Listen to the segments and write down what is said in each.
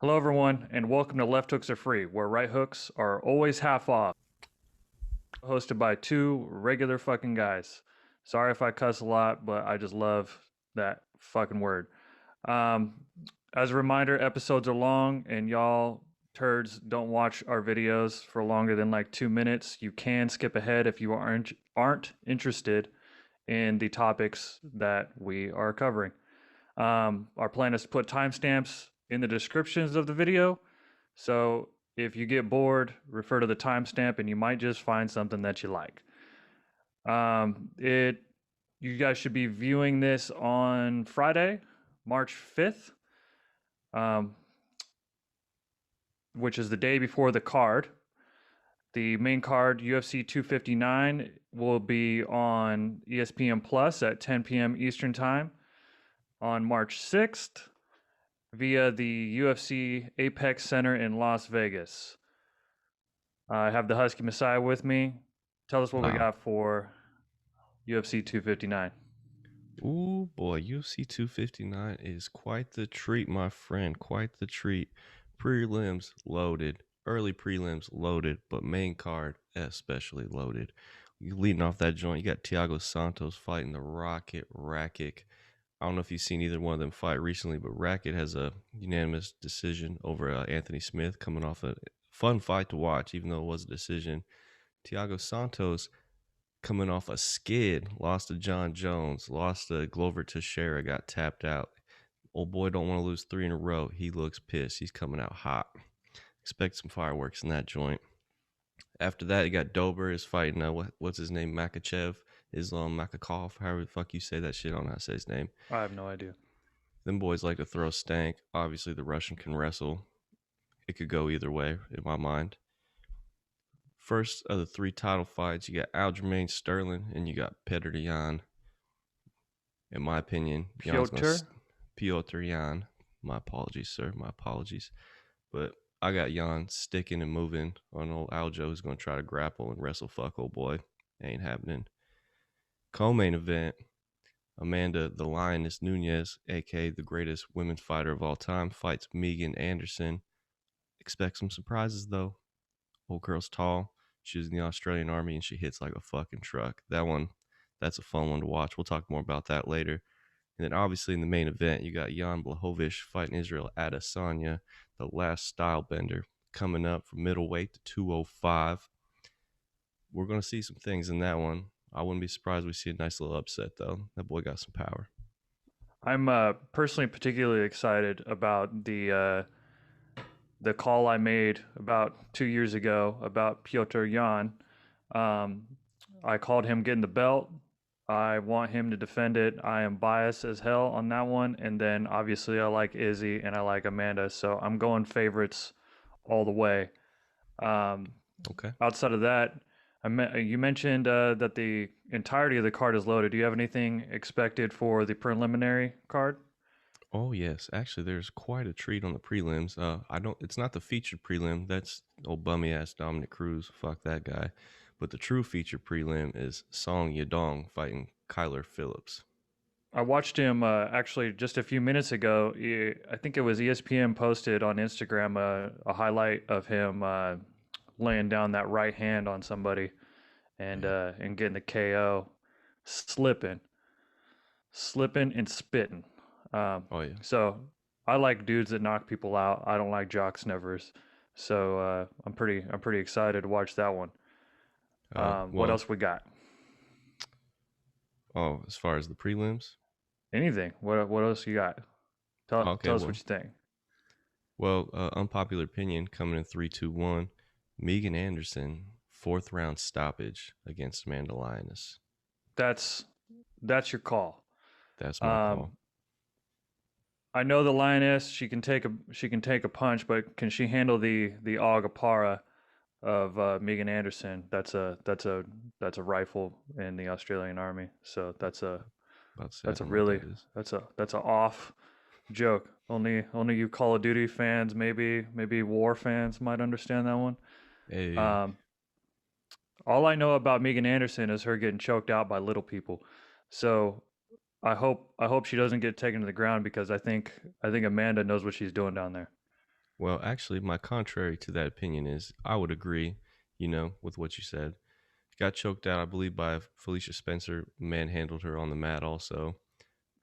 Hello, everyone, and welcome to Left Hooks Are Free, where right hooks are always half off. Hosted by two regular fucking guys. Sorry if I cuss a lot, but I just love that fucking word. Um, as a reminder, episodes are long, and y'all turds don't watch our videos for longer than like 2 minutes. You can skip ahead if you aren't interested in the topics that we are covering. Our plan is to put timestamps in the descriptions of the video. So if you get bored, refer to the timestamp and you might just find something that you like. It You guys should be viewing this on Friday, March 5th, um, which is the day before the card. The main card, UFC 259, will be on ESPN Plus at 10 p.m. Eastern Time on March 6th via the UFC Apex Center in Las Vegas. I have the Husky Messiah with me. Tell us what we Wow. got for UFC 259. Ooh, boy, UFC 259 is quite the treat, my friend. Quite the treat. Prelims loaded, early prelims loaded, but main card especially loaded. You leading off that joint, you got Thiago Santos fighting the Rocket Rakic. I don't know if you've seen either one of them fight recently, but Racket has a unanimous decision over Anthony Smith, coming off a fun fight to watch, even though it was a decision. Thiago Santos coming off a skid, lost to John Jones, lost to Glover Teixeira, got tapped out. Old boy don't want to lose three in a row. He looks pissed. He's coming out hot. Expect some fireworks in that joint. After that, you got Dober is fighting, what's his name, Makachev, Islam Makakov, however the fuck you say that shit. I don't know how to say his name. I have no idea. Them boys like to throw stank. Obviously, the Russian can wrestle. It could go either way, in my mind. First of the three title fights, you got Aljamain Sterling and you got Petr Yan. In my opinion, Jan's going Piotr? to Piotr Jan. My apologies, sir. My apologies. But I got Jan sticking and moving on old Aljo, who's going to try to grapple and wrestle fuck old boy. Ain't happening. Co-main event, Amanda the Lioness Nunez, aka the greatest women's fighter of all time, fights Megan Anderson. Expect some surprises though. Old girl's tall. She was in the Australian Army and she hits like a fucking truck. That's a fun one to watch. We'll talk more about that later. And then obviously in the main event, you got Jan Blachowicz fighting Israel Adesanya, the last style bender, coming up from middleweight to 205. We're going to see some things in that one. I wouldn't be surprised we see a nice little upset, though. That boy got some power. I'm personally particularly excited about the call I made about 2 years ago about Piotr Jan. Um, I called him getting the belt. I want him to defend it. I am biased as hell on that one. And then obviously I like Izzy and I like Amanda. So I'm going favorites all the way. Um, Okay. Outside of that, you mentioned that the entirety of the card is loaded. Do you have anything expected for the preliminary card? Oh yes, actually, there's quite a treat on the prelims. I don't. It's not the featured prelim. That's old bummy ass Dominic Cruz. Fuck that guy. But the true feature prelim is Song Yadong fighting Kyler Phillips. I watched him actually just a few minutes ago. I think it was ESPN posted on Instagram a highlight of him laying down that right hand on somebody Yeah. and getting the KO, slipping, slipping and spitting. Um, Oh yeah. so I like dudes that knock people out. I don't like jock snivers. So I'm pretty excited to watch that one. What Well. else we got? Oh, as far as the prelims. Anything? What else you got? Okay. Tell us what you think. Unpopular opinion coming in 3-2-1. Megan Anderson, fourth round stoppage against Amanda Lioness. That's that's your call. That's my Um, call. I know the lioness. She can take a punch, but can she handle the Agapara of Megan Anderson? That's a rifle in the Australian Army. So About to say I that's a don't know what really that is. that's a off joke. Only you Call of Duty fans, maybe war fans might understand that one. Hey, Um, all I know about Megan Anderson is her getting choked out by little people. So I hope she doesn't get taken to the ground because I think Amanda knows what she's doing down there. Well, actually, my contrary to that opinion is I would agree, with what you said. Got choked out, I believe, by Felicia Spencer, manhandled her on the mat also.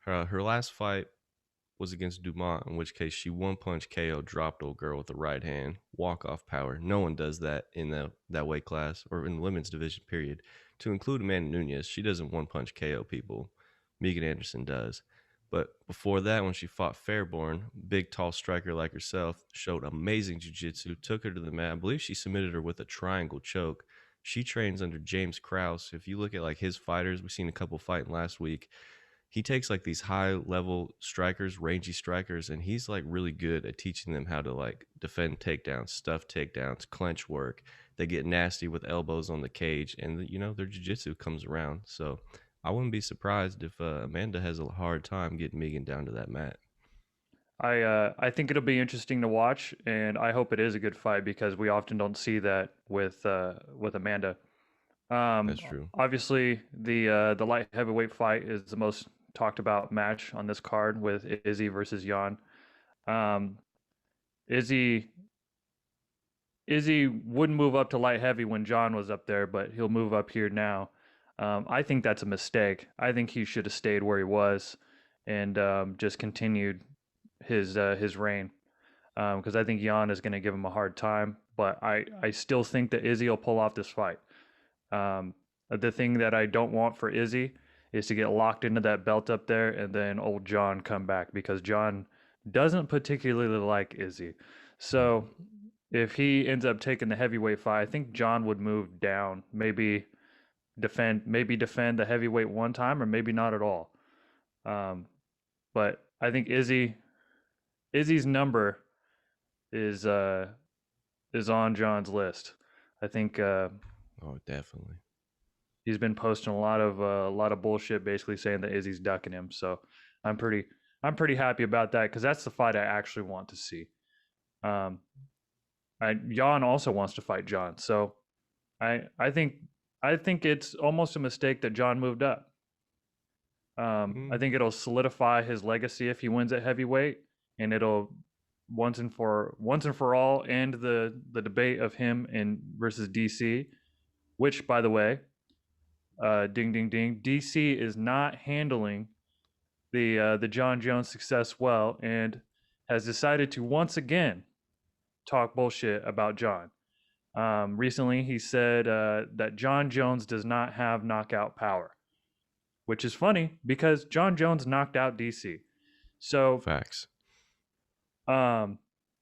Her last fight was against Dumont, in which case she one punch KO dropped old girl with the right hand. Walk off power. No one does that in that weight class or in the women's division, period. To include Amanda Nunes, she doesn't one punch KO people. Megan Anderson does. But before that, when she fought Fairborn, big tall striker like herself, showed amazing jiu-jitsu, took her to the mat. I believe she submitted her with a triangle choke. She trains under James Krause. If you look at like his fighters, we've seen a couple fighting last week. He takes like these high level strikers, rangy strikers, and he's like really good at teaching them how to like defend takedowns, stuff takedowns, clench work. They get nasty with elbows on the cage, and their jiu-jitsu comes around. So I wouldn't be surprised if Amanda has a hard time getting Megan down to that mat. I think it'll be interesting to watch, and I hope it is a good fight because we often don't see that with Amanda. That's true. Obviously, the light heavyweight fight is the most talked about match on this card with Izzy versus Jan. Um, Izzy Izzy wouldn't move up to light heavy when John was up there, but he'll move up here now. I think that's a mistake. I think he should have stayed where he was and just continued his reign because I think Jan is going to give him a hard time. But I still think that Izzy will pull off this fight. The thing that I don't want for Izzy is to get locked into that belt up there and then old John come back because John doesn't particularly like Izzy. So if he ends up taking the heavyweight fight, I think John would move down, maybe defend the heavyweight one time or maybe not at all. Um, but I think Izzy's number is uh is on John's list. I think Oh, definitely. he's been posting a lot of bullshit, basically saying that Izzy's ducking him. So I'm pretty I'm pretty happy about that because that's the fight I actually want to see. Um, Jan also wants to fight John, so I think it's almost a mistake that John moved up. I Mm, think it'll solidify his legacy if he wins at heavyweight, and it'll once and for all end the debate of him and versus DC. Which, by the way, ding ding ding, DC is not handling the John Jones success well, and has decided to once again talk bullshit about John. Recently, he said that John Jones does not have knockout power, which is funny because John Jones knocked out DC. So facts. um,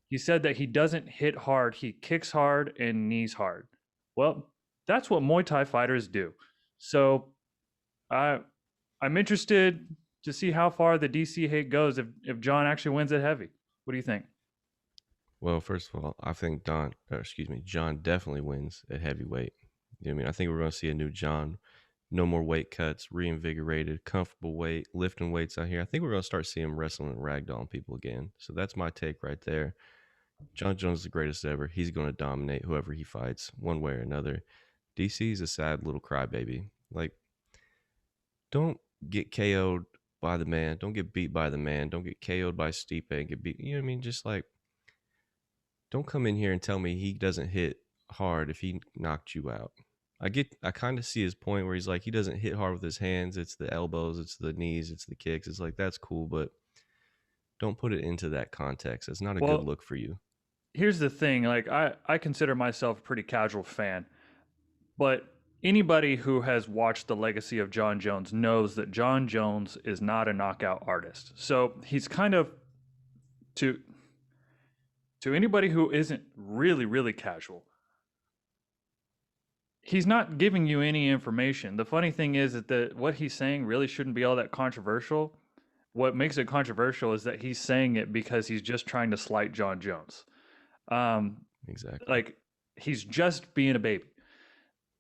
he said that he doesn't hit hard, he kicks hard and knees hard. Well, that's what Muay Thai fighters do. So I I'm interested to see how far the DC hate goes if John actually wins at heavy. What do you think? Well, first of all, I think John definitely wins at heavyweight. You know what I mean? I think we're going to see a new John. No more weight cuts, reinvigorated, comfortable weight, lifting weights out here. I think we're going to start seeing him wrestling and ragdolling people again. So that's my take right there. John Jones is the greatest ever. He's going to dominate whoever he fights, one way or another. DC is a sad little crybaby. Like, don't get KO'd by the man. Don't get beat by the man. Don't get KO'd by Stipe and get beat. You know what I mean? Just like, don't come in here and tell me he doesn't hit hard if he knocked you out. I kind of see his point where he's like, he doesn't hit hard with his hands. It's the elbows, it's the knees, it's the kicks. It's like, that's cool, but don't put it into that context. It's not a good Well, look for you. here's the thing, like I consider myself a pretty casual fan, but anybody who has watched the legacy of John Jones knows that John Jones is not a knockout artist. So he's kind of to to anybody who isn't really casual, he's not giving you any information. The funny thing is that what he's saying really shouldn't be all that controversial. What makes it controversial is that he's saying it because he's just trying to slight John Jones. Um, Exactly. like he's just being a baby,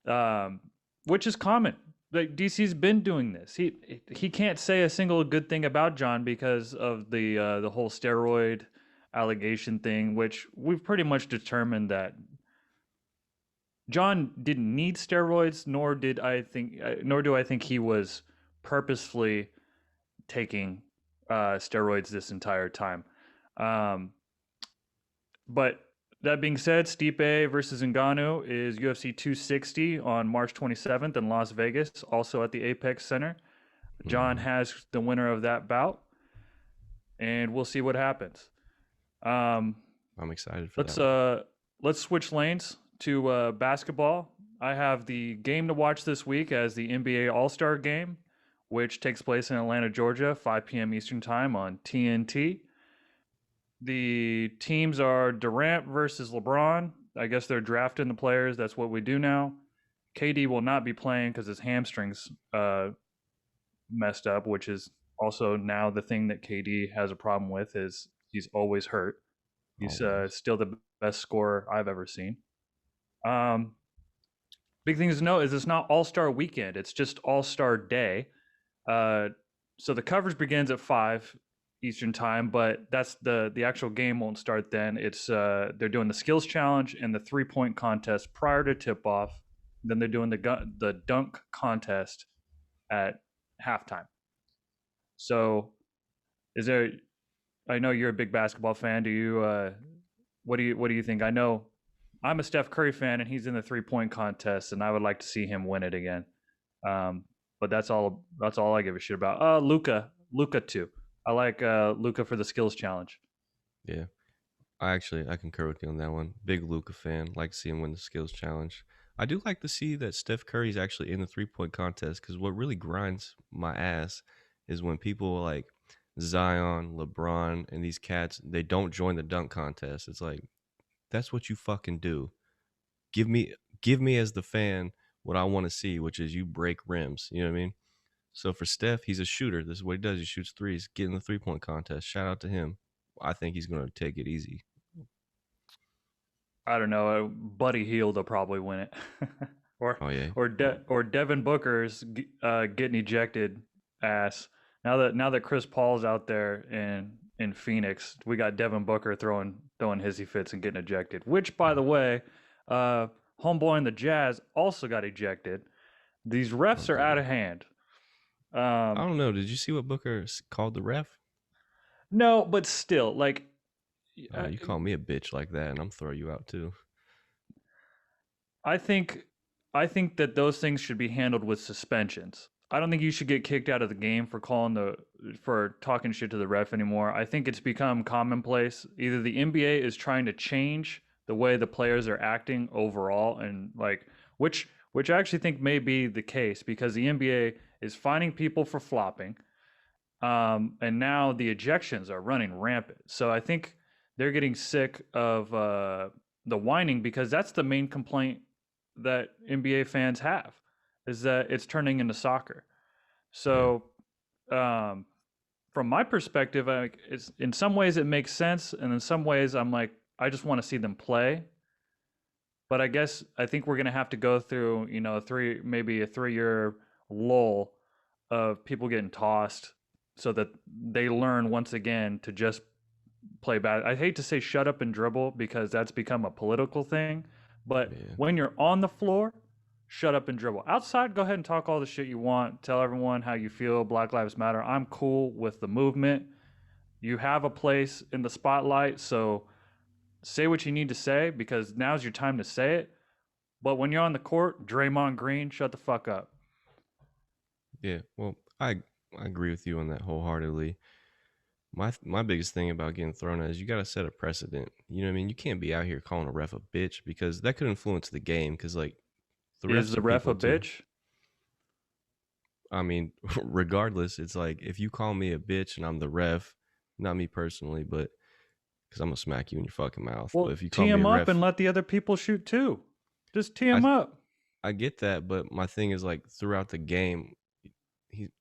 um, which is common. Like DC's been doing this. He can't say a single good thing about John because of the whole steroid allegation thing, which we've pretty much determined that John didn't need steroids, nor do I think he was purposefully taking steroids this entire time. Um, But that being said, Stipe versus Ngannou is UFC 260 on March 27th in Las Vegas, also at the Apex Center. John Mm, has the winner of that bout, and we'll see what happens. Um, I'm excited for let's that one. uh, let's switch lanes to basketball. I have the game to watch this week as the NBA All Star Game, which takes place in Atlanta, Georgia, 5 p.m. Eastern Time on TNT. The teams are Durant versus LeBron. I guess they're drafting the players. That's what we do now. KD will not be playing because his hamstrings messed up, which is also now the thing that KD has a problem with is he's always hurt. He's Always. still the best scorer I've ever seen. Um, big thing to know is it's not All Star Weekend; it's just All Star Day. Uh, so the coverage begins at 5 Eastern Time, but that's the actual game won't start then. It's they're doing the skills challenge and the 3-point contest prior to tip off. Then they're doing the dunk contest at halftime. So, is there? I know you're a big basketball fan. Do you? What do you think? I know I'm a Steph Curry fan, and he's in the 3-point contest, and I would like to see him win it again. But that's all. That's all I give a shit about. Luca too. I like Luca for the skills challenge. Yeah. I concur with you on that one. Big Luca fan. Like to see him win the skills challenge. I do like to see that Steph Curry's actually in the 3-point contest because what really grinds my ass is when people like Zion, LeBron, and these cats they don't join the dunk contest. It's like that's what you fucking do. Give me give me as the fan what I want to see, which is you break rims. You know what I mean? So for Steph, he's a shooter. This is what he does. He shoots threes. Get in the 3-point contest. Shout out to him. I think he's gonna take it easy. I don't know. Buddy Hield will probably win it, or Oh yeah. or Devin Booker's getting ejected. Ass. Now that Chris Paul's out there in Phoenix, we got Devin Booker throwing hissy fits and getting ejected. Which, by the way, uh, homeboy in the Jazz also got ejected. These Oh, refs are did out he? of hand. I Um, don't know. Did you see what Booker called the ref? no, but still, like, Oh, uh, you call me a bitch like that, and I'm throwing you out too. I think I think that those things should be handled with suspensions. I don't think you should get kicked out of the game for talking shit to the ref anymore. I think it's become commonplace. Either the NBA is trying to change the way the players are acting overall and like which I actually think may be the case because the NBA is finding people for flopping. And now the ejections are running rampant. So I think they're getting sick of the whining because that's the main complaint that NBA fans have is that it's turning into soccer. Yeah, So um, from my perspective, it's in some ways it makes sense, and in some ways I'm like I just want to see them play. But I think we're gonna have to go through maybe a 3-year lull of people getting tossed so that they learn once again to just play bad. I hate to say shut up and dribble because that's become a political thing, but yeah, when you're on the floor, shut up and dribble. Outside, go ahead and talk all the shit you want. Tell everyone how you feel. Black Lives Matter. I'm cool with the movement. You have a place in the spotlight, so say what you need to say because now's your time to say it. But when you're on the court, Draymond Green, shut the fuck up. yeah. Well, I agree with you on that wholeheartedly. My biggest thing about getting thrown at is you got to set a precedent. You know what I mean? You can't be out here calling a ref a bitch because that could influence the game. Because like the Is refs the are ref a people too. bitch? I mean, regardless, it's like if you call me a bitch and I'm the ref, not me personally, but because I'm gonna smack you in your fucking mouth. But Well, if you call tee me him a up and ref, let the other people shoot too. Just tee I him up. I get that, but my thing is like throughout the game,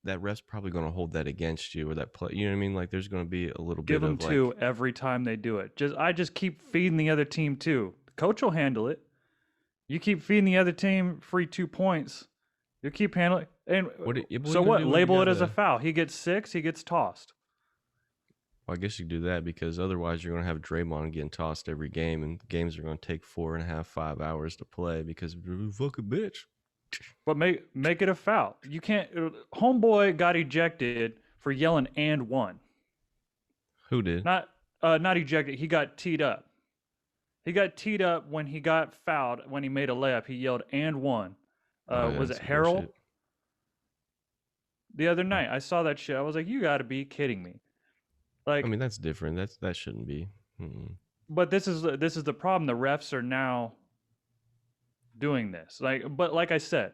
that ref's probably gonna hold that against you or that play. You know what I mean? Like there's gonna be a little Give bit them of like, two every time they do it. I just keep feeding the other team two. The coach will handle it. You keep feeding the other team free 2 points. You keep handling. And what are so you gonna what? do when you Label it got as a a? foul. He gets 6. He gets tossed. Well, I guess you do that because otherwise you're gonna have Draymond getting tossed every game, and games are gonna take 4.5, 5 hours to play because you're a fucking bitch. But make it a foul. You can't. Homeboy got ejected for yelling and one. Who did? Not ejected. He got teed up. He got teed up when he got fouled when he made a layup. He yelled and one. Oh yeah, Was it that's some Harrell? bullshit. The other Uh, night, I saw that shit. I was like, you got to be kidding me. I Like, mean, that's different. That shouldn't be. but this is the problem. The refs are now doing this. But like I said,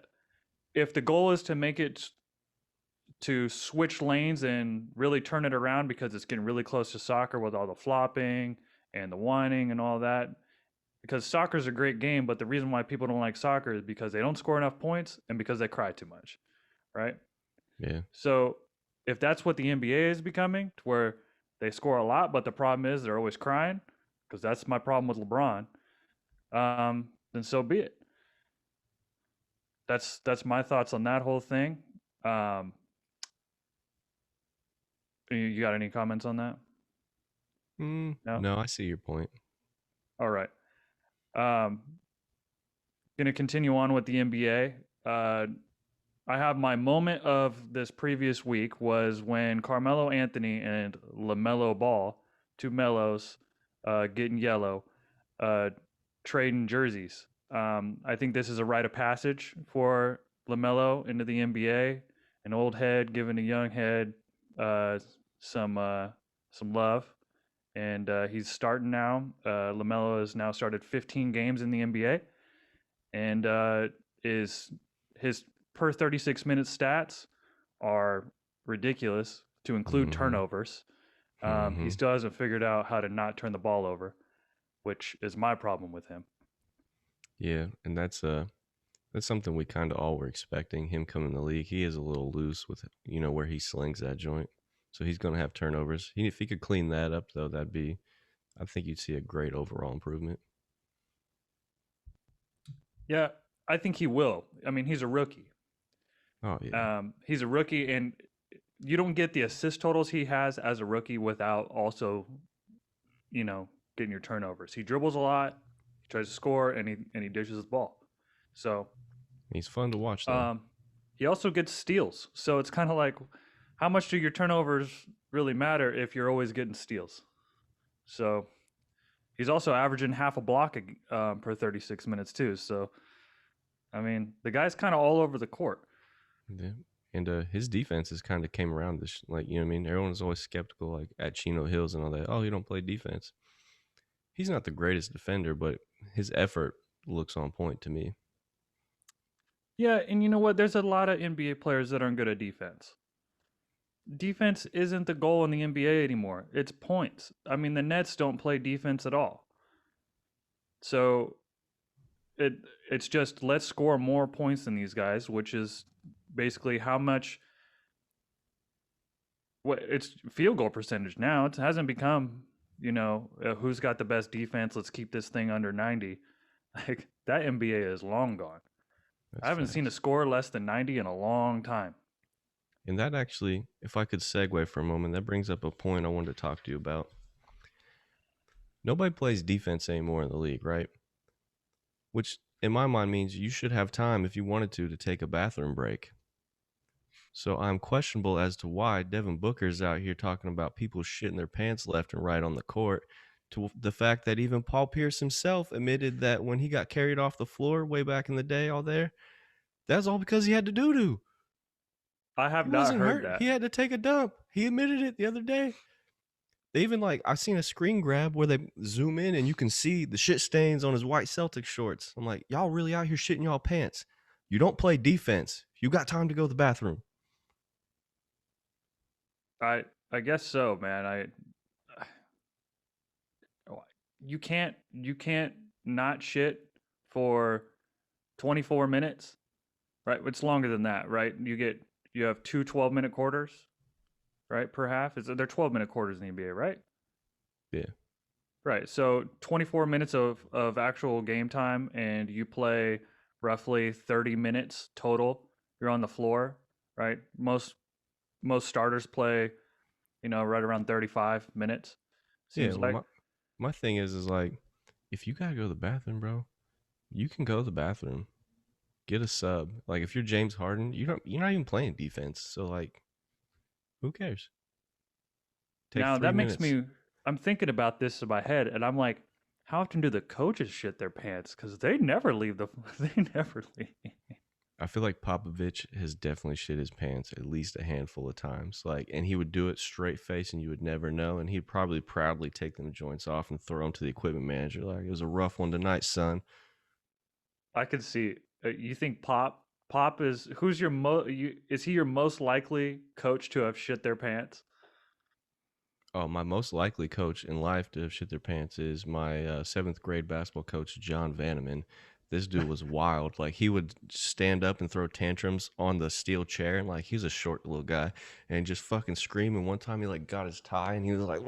if the goal is to make it to switch lanes and really turn it around because it's getting really close to soccer with all the flopping and the whining and all that. Because soccer's a great game, but the reason why people don't like soccer is because they don't score enough points and because they cry too much, right? Yeah. So if that's what the NBA is becoming, to where they score a lot, but the problem is they're always crying, because that's my problem with LeBron, then so be it. That's my thoughts on that whole thing. Um, you got any comments on that? No. No, I see your point. All right. Um, gonna continue on with the NBA. I have my moment of this previous week was when Carmelo Anthony and LaMelo Ball, two Melos, getting yellow, uh, trading jerseys. I think this is a rite of passage for LaMelo into the NBA. An old head giving a young head uh, some some love, and he's starting now. LaMelo has now started 15 games in the NBA, and is his per 36 minute stats are ridiculous to include Mm-hmm. turnovers. He Mm-hmm. still hasn't figured out how to not turn the ball over, which is my problem with him. Yeah, and that's something we kind of all were expecting. Him coming in the league, he is a little loose with where he slings that joint, so he's gonna have turnovers. If he could clean that up, though, I think you'd see a great overall improvement. Yeah, I think he will. I mean, he's a rookie. Oh yeah, He's a rookie, and you don't get the assist totals he has as a rookie without also, getting your turnovers. He dribbles a lot, he tries to score, and he dishes the ball. So he's fun to watch though. um, he also gets steals. So it's kind of like, how much do your turnovers really matter if you're always getting steals? So he's also averaging half a block per 36 minutes too. So I mean, the guy's kind of all over the court. Yeah. And his defense has kind of came around this, like, you know what I mean? Everyone's always skeptical, like at Chino Hills and all that. Oh, he don't play defense. He's not the greatest defender, but his effort looks on point to me. Yeah, and you know what? There's a lot of NBA players that aren't good at defense. Defense isn't the goal in the NBA anymore. It's points. I mean, the Nets don't play defense at all. So it it's just let's score more points than these guys, which is basically how much what it's field goal percentage now. It hasn't become, who's got the best defense, let's keep this thing under 90. Like that NBA is long gone. I That's haven't seen a facts. score less than 90 in a long time. And that actually, if I could segue for a moment, that brings up a point I wanted to talk to you about. Nobody plays defense anymore in the league, right? Which, in my mind, means you should have time if you wanted to take a bathroom break. So I'm questionable as to why Devin Booker's out here talking about people shitting their pants left and right on the court, to the fact that even Paul Pierce himself admitted that when he got carried off the floor way back in the day, all there, that's all because he had to doo-doo. I He have not wasn't heard hurt. that. He had to take a dump. He admitted it the other day. They even I seen a screen grab where they zoom in and you can see the shit stains on his white Celtic shorts. I'm like, y'all really out here shitting y'all pants. You don't play defense. You got time to go to the bathroom. I guess so, man. You can't not shit for 24 minutes, right? It's longer than that, right? You have two 12-minute quarters, right, per half. They're 12-minute quarters in the NBA, right? Yeah. Right. So 24 minutes of actual game time, and you play roughly 30 minutes total. You're on the floor, right? Most starters play, right around 35 minutes. Yeah. Seems Well, like. my thing is like, if you gotta go to the bathroom, bro, you can go to the bathroom. Get a sub. Like if you're James Harden, you're not even playing defense. So like, who cares? Take Now three that makes minutes. me. I'm thinking about this in my head, and I'm like, how often do the coaches shit their pants? Because they never leave the. They never leave. I feel like Popovich has definitely shit his pants at least a handful of times. Like, and he would do it straight face, and you would never know. And he'd probably proudly take them joints off and throw them to the equipment manager. Like, it was a rough one tonight, son. I could see. You think Pop is who's your is he your most likely coach to have shit their pants? Oh, my most likely coach in life to have shit their pants is my seventh grade basketball coach, John Vanneman. This dude was wild. Like, he would stand up and throw tantrums on the steel chair, and like, he's a short little guy, and just fucking scream. And one time he like got his tie, and he was like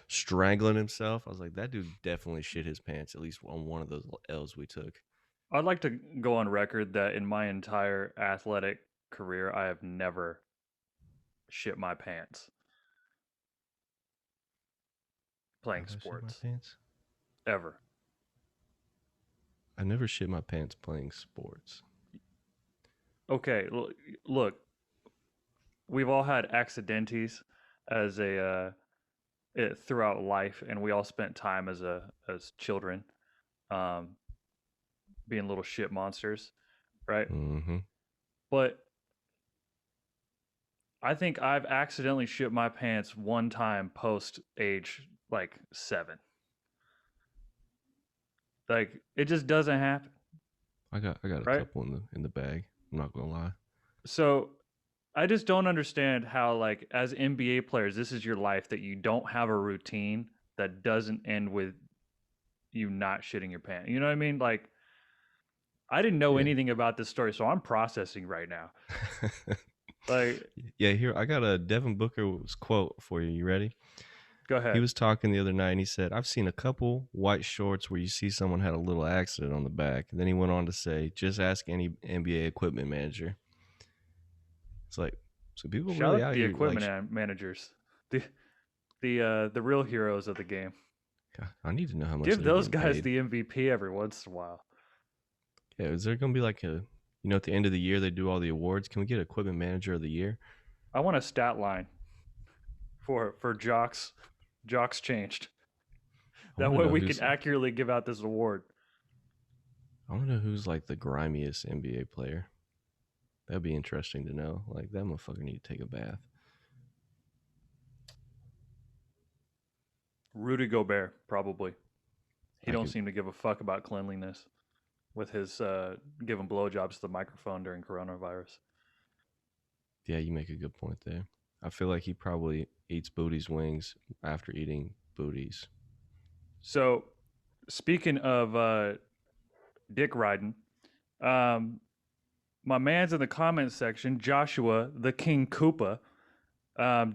strangling himself. I was like, that dude definitely shit his pants at least on one of those L's we took. I'd like to go on record that in my entire athletic career, I have never shit my pants playing Have I shit my sports pants? ever. I never shit my pants playing sports. Okay, look, we've all had accidentes as throughout life, and we all spent time as children, um, being little shit monsters, right? Mm-hmm. But I think I've accidentally shit my pants one time post age like 7. Like, it just doesn't happen, I got a right? couple in the bag. I'm not gonna lie. So I just don't understand how, like, as NBA players, this is your life, that you don't have a routine that doesn't end with you not shitting your pants. You know what I mean? Like, I didn't know Yeah. anything about this story, so I'm processing right now. Like, Yeah, here I got a Devin Booker's quote for you. You ready? go He ahead. was talking the other night and he said, I've seen a couple white shorts where you see someone had a little accident on the back. And then he went on to say, just ask any NBA equipment manager. It's like, so people Shout really out out the here like, equipment managers, the the real heroes of the game. God, I need to know how much Give they're those getting guys paid. the MVP every once in a while. Yeah, is there going to be like a, at the end of the year, they do all the awards. Can we get equipment manager of the year? I want a stat line for jocks. Jocks changed. I That want way to know we can who's, accurately give out this award. I want to know who's like the grimiest NBA player. That'd be interesting to know. Like, that motherfucker need to take a bath. Rudy Gobert, probably. He I don't could, seem to give a fuck about cleanliness with his giving blowjobs to the microphone during coronavirus. yeah, you make a good point there. I feel like he probably eats booty's wings after eating booties. So, speaking of dick riding, um, my man's in the comments section, Joshua the King Koopa,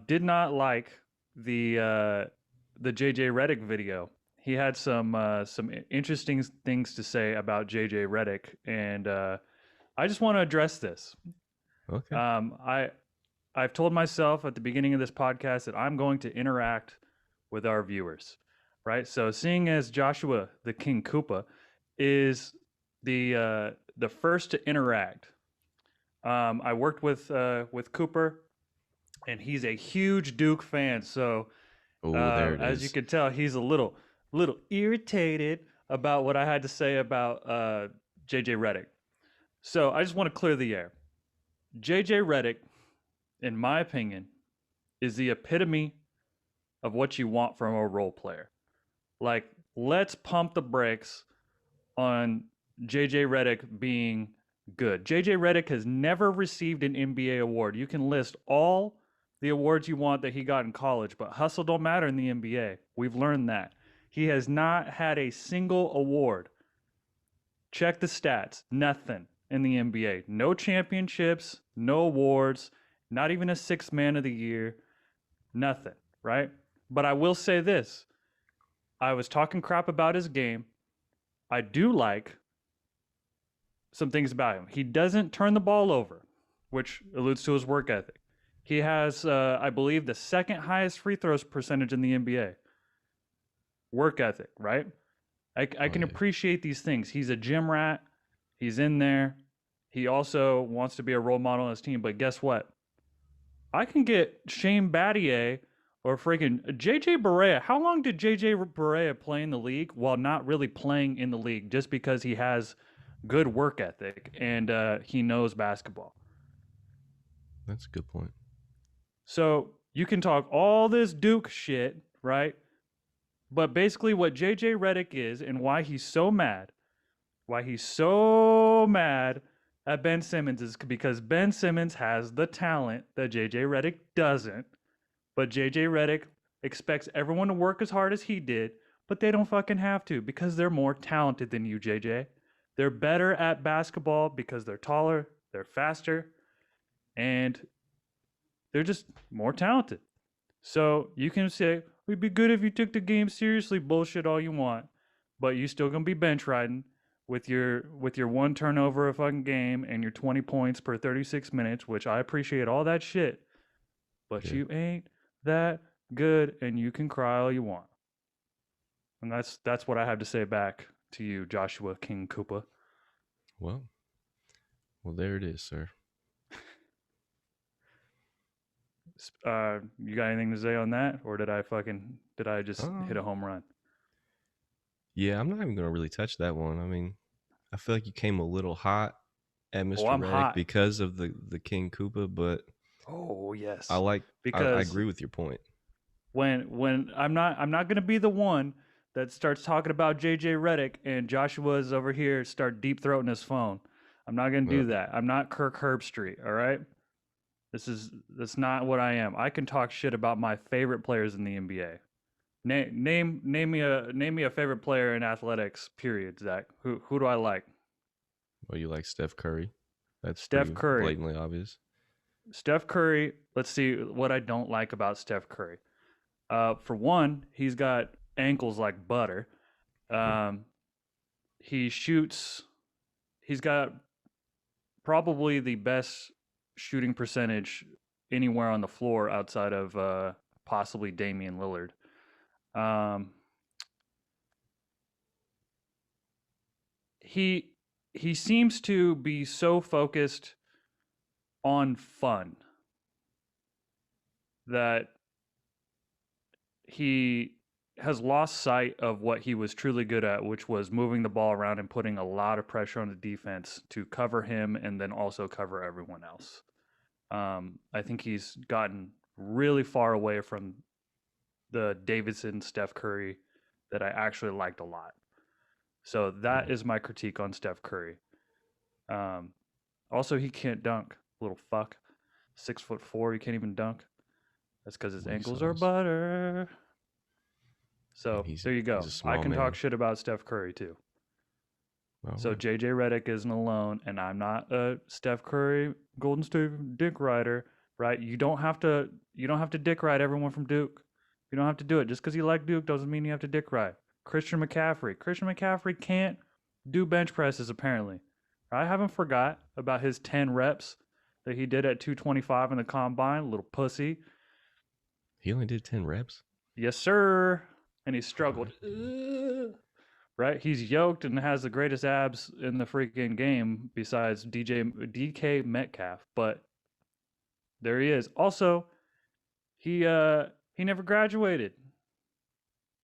did not like the JJ Redick video. He had some interesting things to say about JJ Redick, and I just want to address this. Okay. I've told myself at the beginning of this podcast that I'm going to interact with our viewers, right? So, seeing as Joshua the King Koopa is the first to interact, I worked with Cooper, and he's a huge Duke fan. So, Oh, there it as you is. can tell, he's a little irritated about what I had to say about JJ Redick. So, I just want to clear the air. JJ Redick, in my opinion, is the epitome of what you want from a role player. Like, let's pump the brakes on JJ Redick being good. JJ Redick has never received an NBA award. You can list all the awards you want that he got in college, but hustle don't matter in the NBA. We've learned that. He has not had a single award. Check the stats. Nothing in the NBA. No championships, no awards, not even a sixth man of the year. Nothing, right? But I will say this. I was talking crap about his game. I do like some things about him. He doesn't turn the ball over, which alludes to his work ethic. He has, I believe, the second highest free throws percentage in the NBA. Work ethic, right? I can appreciate these things. He's a gym rat. He's in there. He also wants to be a role model on his team. But guess what? I can get Shane Battier Or freaking JJ Barea. How long did JJ Barea play in the league while not really playing in the league just because he has good work ethic and he knows basketball? That's a good point. So you can talk all this Duke shit, right? But basically, what JJ Redick is and why he's so mad at Ben Simmons is because Ben Simmons has the talent that JJ Redick doesn't. But JJ Redick expects everyone to work as hard as he did, but they don't fucking have to because they're more talented than you, JJ. They're better at basketball because they're taller, they're faster, and they're just more talented. So you can say, we'd be good if you took the game seriously, bullshit all you want, but you still gonna be bench riding with your one turnover a fucking game and your 20 points per 36 minutes, which I appreciate all that shit. But Yeah. you ain't that good and you can cry all you want. And that's what I have to say back to you, Joshua King Koopa. Well, there it is, sir. You got anything to say on that, or did I just hit a home run? Yeah, I'm not even gonna really touch that one. I mean, I feel like you came a little hot at Mr. I'm Redick hot because of the King Koopa, but oh yes, I because agree with your point. when I'm not gonna be the one that starts talking about JJ Redick and Joshua's over here start deep throating his phone. I'm not gonna do that. I'm not Kirk Herbstreit. All right. That's not what I am. I can talk shit about my favorite players in the NBA. Name me a favorite player in athletics. Period. Zach. Who do I like? Well, you like Steph Curry. That's Steph pretty Curry. blatantly obvious. Steph Curry. Let's see what I don't like about Steph Curry. For one, he's got ankles like butter. He shoots. He's got probably the best shooting percentage anywhere on the floor outside of possibly Damian Lillard. He seems to be so focused on fun that he has lost sight of what he was truly good at, which was moving the ball around and putting a lot of pressure on the defense to cover him and then also cover everyone else. I think he's gotten really far away from the Davidson Steph Curry that I actually liked a lot. So that is my critique on Steph Curry. Also, he can't dunk, little fuck. 6'4", he can't even dunk. That's because his ankles are butter. So there you go. I can talk shit about Steph Curry too. So JJ Redick isn't alone, and I'm not a Steph Curry Golden State dick rider, right? You don't have to dick ride everyone from Duke. You don't have to do it. Just because you like Duke doesn't mean you have to dick ride. Christian McCaffrey can't do bench presses apparently. I haven't forgot about his 10 reps that he did at 225 in the combine, little pussy. He only did 10 reps? Yes, sir. And he struggled. Right? He's yoked and has the greatest abs in the freaking game besides DK Metcalf. But there he is. Also, he never graduated.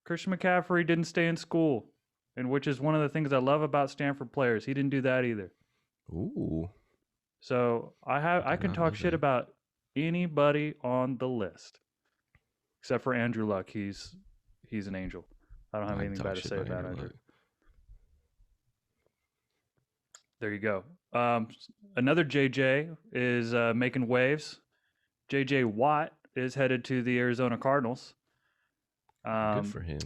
Christian McCaffrey didn't stay in school, and which is one of the things I love about Stanford players. He didn't do that either. Ooh. So I can talk shit about anybody on the list, except for Andrew Luck. He's an angel. I don't have anything bad to say about Andrew. There you go. Another JJ is making waves. GWOT is headed to the Arizona Cardinals. Good for him.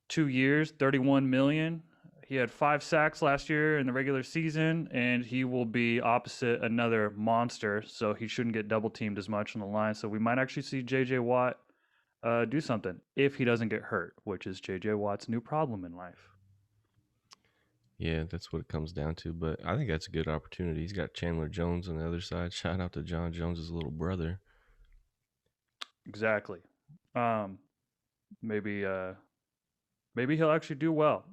2 years, $31 million. He had 5 sacks last year in the regular season, and he will be opposite another monster, so he shouldn't get double teamed as much on the line. So we might actually see JJ Watt do something if he doesn't get hurt, which is JJ Watt's new problem in life. Yeah, that's what it comes down to. But I think that's a good opportunity. He's got Chandler Jones on the other side. Shout out to John Jones' little brother. Exactly. Maybe he'll actually do well.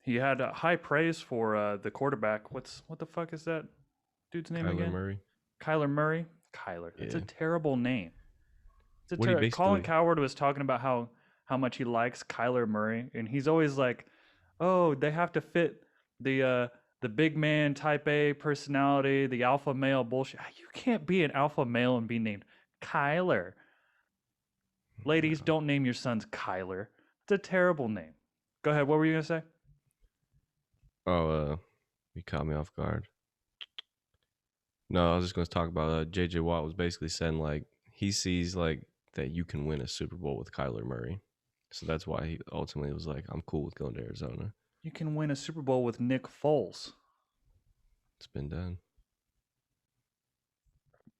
He had high praise for the quarterback. What the fuck is that dude's name again? Murray. Kyler Murray. Kyler. That's a terrible name. What he Colin basically? Coward was talking about how much he likes Kyler Murray, and he's always like, "Oh, they have to fit the big man type A personality, the alpha male bullshit. You can't be an alpha male and be named Kyler. Ladies, No. don't name your sons Kyler. It's a terrible name." Go ahead. What were you gonna say? Oh, you caught me off guard. No, I was just going to talk about JJ Watt was basically saying like he sees like that you can win a Super Bowl with Kyler Murray, so that's why he ultimately was like, I'm cool with going to Arizona. You can win a Super Bowl with Nick Foles, It's been done.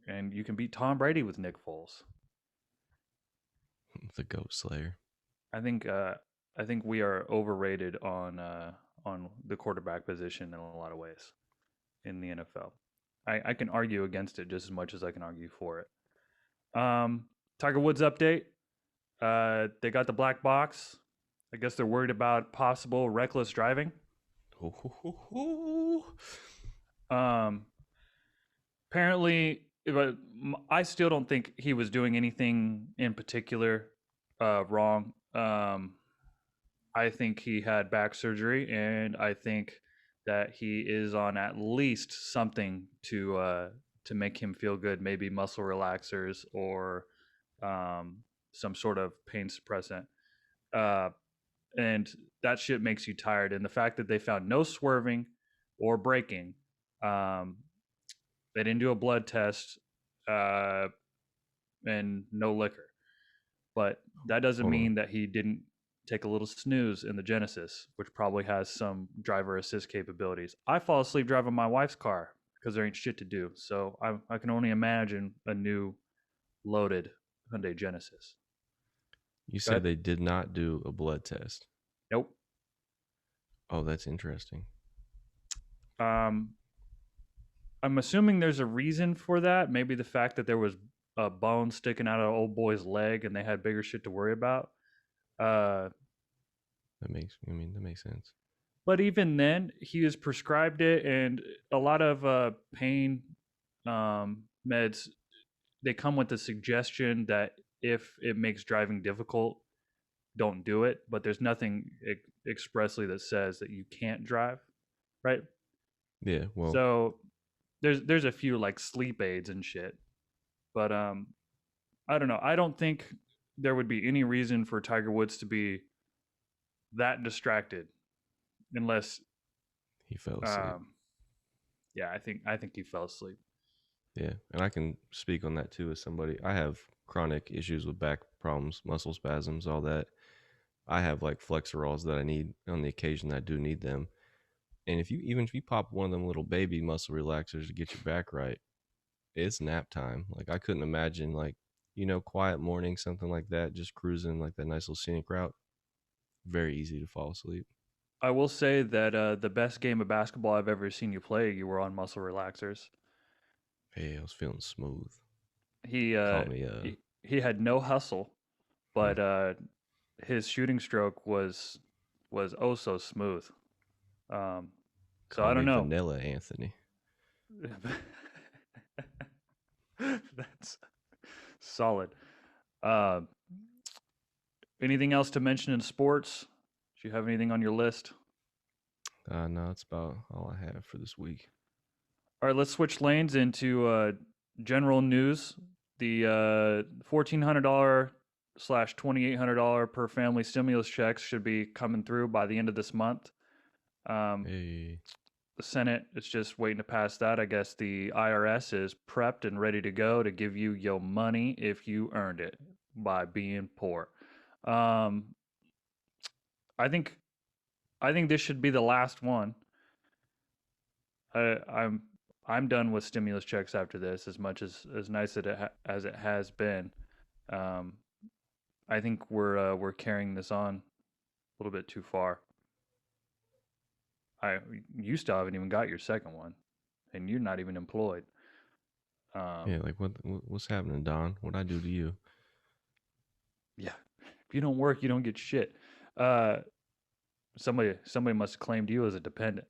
and you can beat Tom Brady with Nick Foles. The Goat Slayer. I think we are overrated on the quarterback position in a lot of ways in the NFL. I can argue against it just as much as I can argue for it. Tiger Woods update. They got the black box. I guess they're worried about possible reckless driving. Um, apparently, but I still don't think he was doing anything in particular wrong. I think he had back surgery, and I think that he is on at least something to make him feel good, maybe muscle relaxers or some sort of pain suppressant. Uh, and that shit makes you tired. And the fact that they found no swerving or braking, um, they didn't do a blood test, uh, and no liquor. But that doesn't Hold on. mean that he didn't take a little snooze in the Genesis, which probably has some driver assist capabilities. I fall asleep driving my wife's car because there ain't shit to do. So I can only imagine a new loaded Hyundai Genesis. You Go said ahead. they did not do a blood test. Nope. Oh, that's interesting. Um, I'm assuming there's a reason for that. Maybe the fact that there was a bone sticking out of an old boy's leg and they had bigger shit to worry about. Uh, That makes sense. but even then, he was prescribed it, and a lot of pain meds, they come with the suggestion that if it makes driving difficult, don't do it. But there's nothing expressly that says that you can't drive, right? Yeah, well, So there's a few like sleep aids and shit, but I don't know. I don't think there would be any reason for Tiger Woods to be that distracted unless he fell asleep. um yeah, I think he fell asleep. Yeah, and I can speak on that too as somebody. I have chronic issues with back problems, muscle spasms, all that. I have like flexorals that I need on the occasion that I do need them. And if you pop one of them little baby muscle relaxers to get your back right, it's nap time. Like I couldn't imagine like, quiet morning, something like that, just cruising like that nice little scenic route. Very easy to fall asleep. I will say that the best game of basketball I've ever seen you play, you were on muscle relaxers. Hey, I was feeling smooth. He Caught me he had no hustle, hmm, but his shooting stroke was oh so smooth. Um, so I caught don't me know. vanilla Anthony. That's solid. Uh, anything else to mention in sports? Do you have anything on your list? No, that's about all I have for this week. All right, let's switch lanes into general news. The $1,400 slash $2,800 per family stimulus checks should be coming through by the end of this month. Um, Hey, the Senate is just waiting to pass that. I guess the IRS is prepped and ready to go to give you your money if you earned it by being poor. Um, I think this should be the last one. I, I'm I'm done with stimulus checks after this. As much as nice as it has been, um, I think we're carrying this on a little bit too far. I You still haven't even got your second one, and you're not even employed. yeah, Um, like what's happening, Don? What I do to you? yeah, if you don't work, you don't get shit. Uh, somebody must have claimed you as a dependent.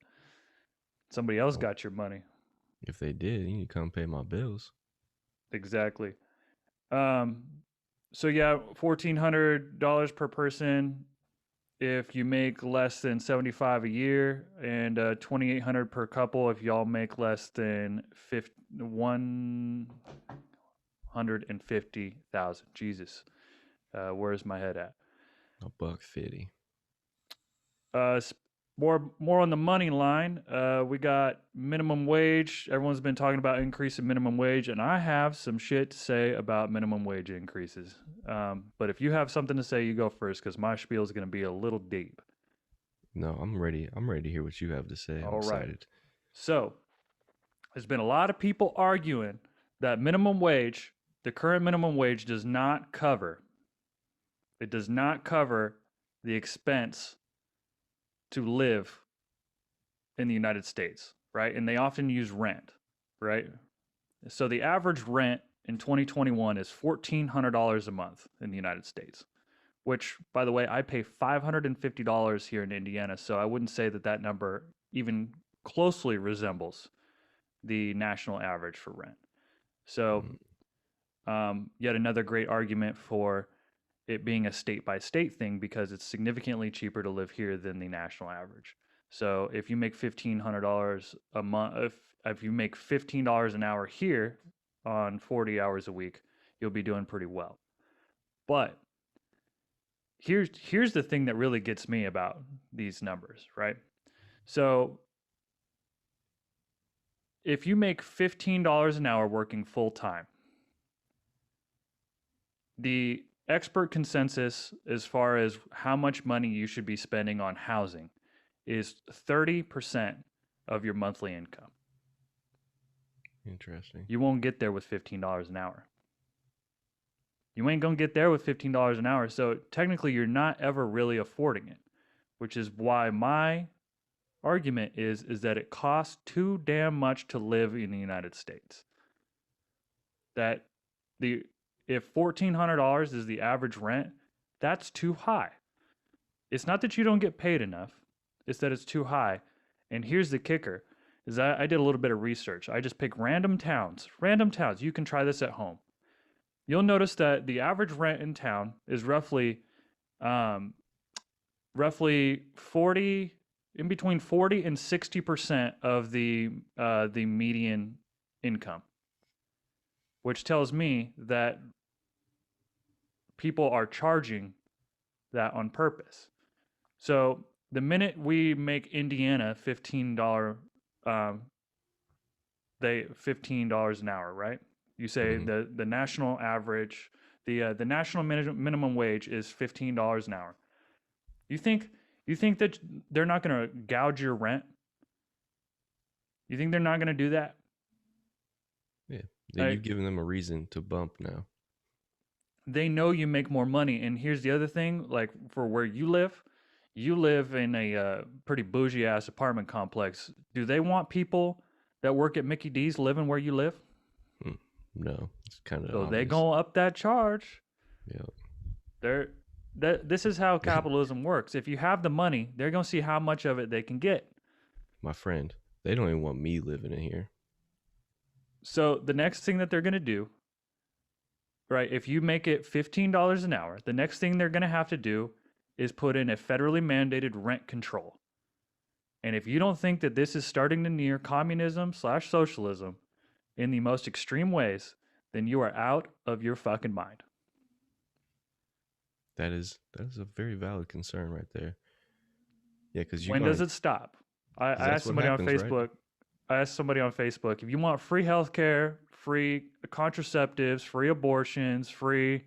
Somebody else Well, got your money. if they did, you need to come pay my bills. Exactly. Um, So yeah, $1,400 per person if you make less than 75 a year, and 2,800 per couple if y'all make less than 150,000. Jesus, where's my head at? $150. Uh, more on the money line. We got minimum wage. Everyone's been talking about increasing minimum wage, and I have some shit to say about minimum wage increases. But if you have something to say, you go first, because my spiel is going to be a little deep. No, I'm ready. I'm ready to hear what you have to say. I'm All right. excited. So there's been a lot of people arguing that minimum wage, the current minimum wage, does not cover. It does not cover the expense to live in the United States, right? And they often use rent, right? So the average rent in 2021 is $1,400 a month in the United States, which, by the way, I pay $550 here in Indiana. So I wouldn't say that that number even closely resembles the national average for rent. So, yet another great argument for it being a state by state thing, because it's significantly cheaper to live here than the national average. So if you make $1,500 a month, if you make $15 an hour here on 40 hours a week, you'll be doing pretty well. But here's the thing that really gets me about these numbers, right? So if you make $15 an hour working full time, the expert consensus as far as how much money you should be spending on housing is 30% of your monthly income. Interesting. You won't get there with $15 an hour. You ain't going to get there with $15 an hour. So technically, you're not ever really affording it, which is why my argument is that it costs too damn much to live in the United States. That if $1,400 is the average rent, that's too high. It's not that you don't get paid enough, it's that it's too high. And here's the kicker, is I did a little bit of research. I just picked random towns. You can try this at home. You'll notice that the average rent in town is roughly 40, in between 40 and 60% of the median income, which tells me that people are charging that on purpose. So the minute we make Indiana $15 an hour, right? You say the national average, the national minimum wage is $15 an hour. You think that they're not going to gouge your rent? You think they're not going to do that? Yeah. Then you've given them a reason to bump now. They know you make more money. And here's the other thing, like for where you live in a pretty bougie ass apartment complex. Do they want people that work at Mickey D's living where you live? No, it's kind of so obvious. They gonna up that charge. Yeah. This is how capitalism works. If you have the money, they're gonna see how much of it they can get. My friend, they don't even want me living in here. So the next thing that they're gonna do, right? If you make it $15 an hour, the next thing they're gonna have to do is put in a federally mandated rent control. And if you don't think that this is starting to near communism/socialism in the most extreme ways, then you are out of your fucking mind. That is a very valid concern right there. Yeah, because when does it stop? I asked somebody on Facebook. Right? I asked somebody on Facebook, if you want free healthcare, free contraceptives, free abortions, free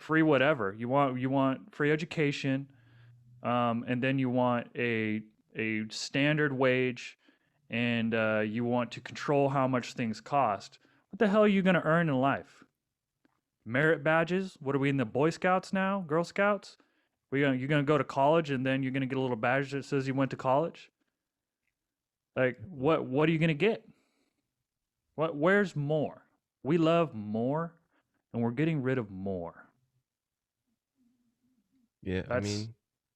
whatever you want free education, and then you want a standard wage, and you want to control how much things cost. What the hell are you going to earn in life? Merit badges? What are we in the Boy Scouts now? Girl Scouts? You're going to go to college and then you're going to get a little badge that says you went to college? Like, what are you going to get? Where's more? We love more, and we're getting rid of more. Yeah, That's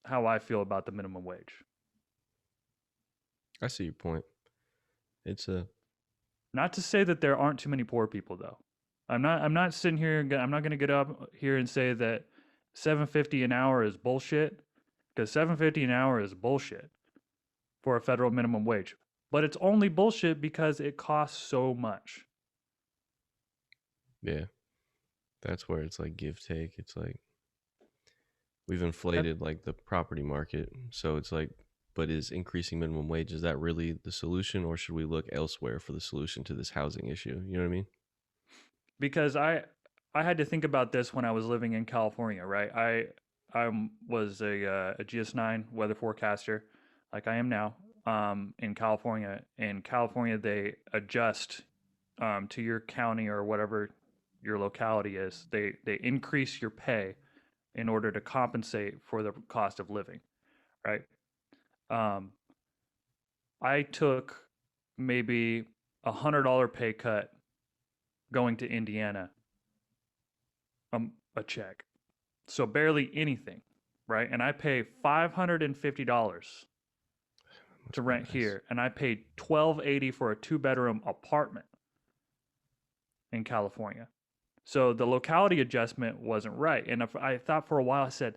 how I feel about the minimum wage. I see your point. It's not to say that there aren't too many poor people, though. I'm not sitting here. I'm not going to get up here and say that 750 an hour is bullshit, because 750 an hour is bullshit for a federal minimum wage. But it's only bullshit because it costs so much. Yeah. That's where it's like give take. It's like we've inflated like the property market. So it's like, but is increasing minimum wage, is that really the solution, or should we look elsewhere for the solution to this housing issue? You know what I mean? Because I had to think about this when I was living in California, right? I was a GS9 weather forecaster, like I am now, in California. In California, they adjust to your county or whatever your locality is. They increase your pay in order to compensate for the cost of living, right? Um, I took maybe $100 pay cut going to Indiana, a check. So barely anything, right? And I pay $550 Must to be rent nice. here, and I paid $1280 for a 2 bedroom apartment in California. So the locality adjustment wasn't right. And if I thought for a while, I said,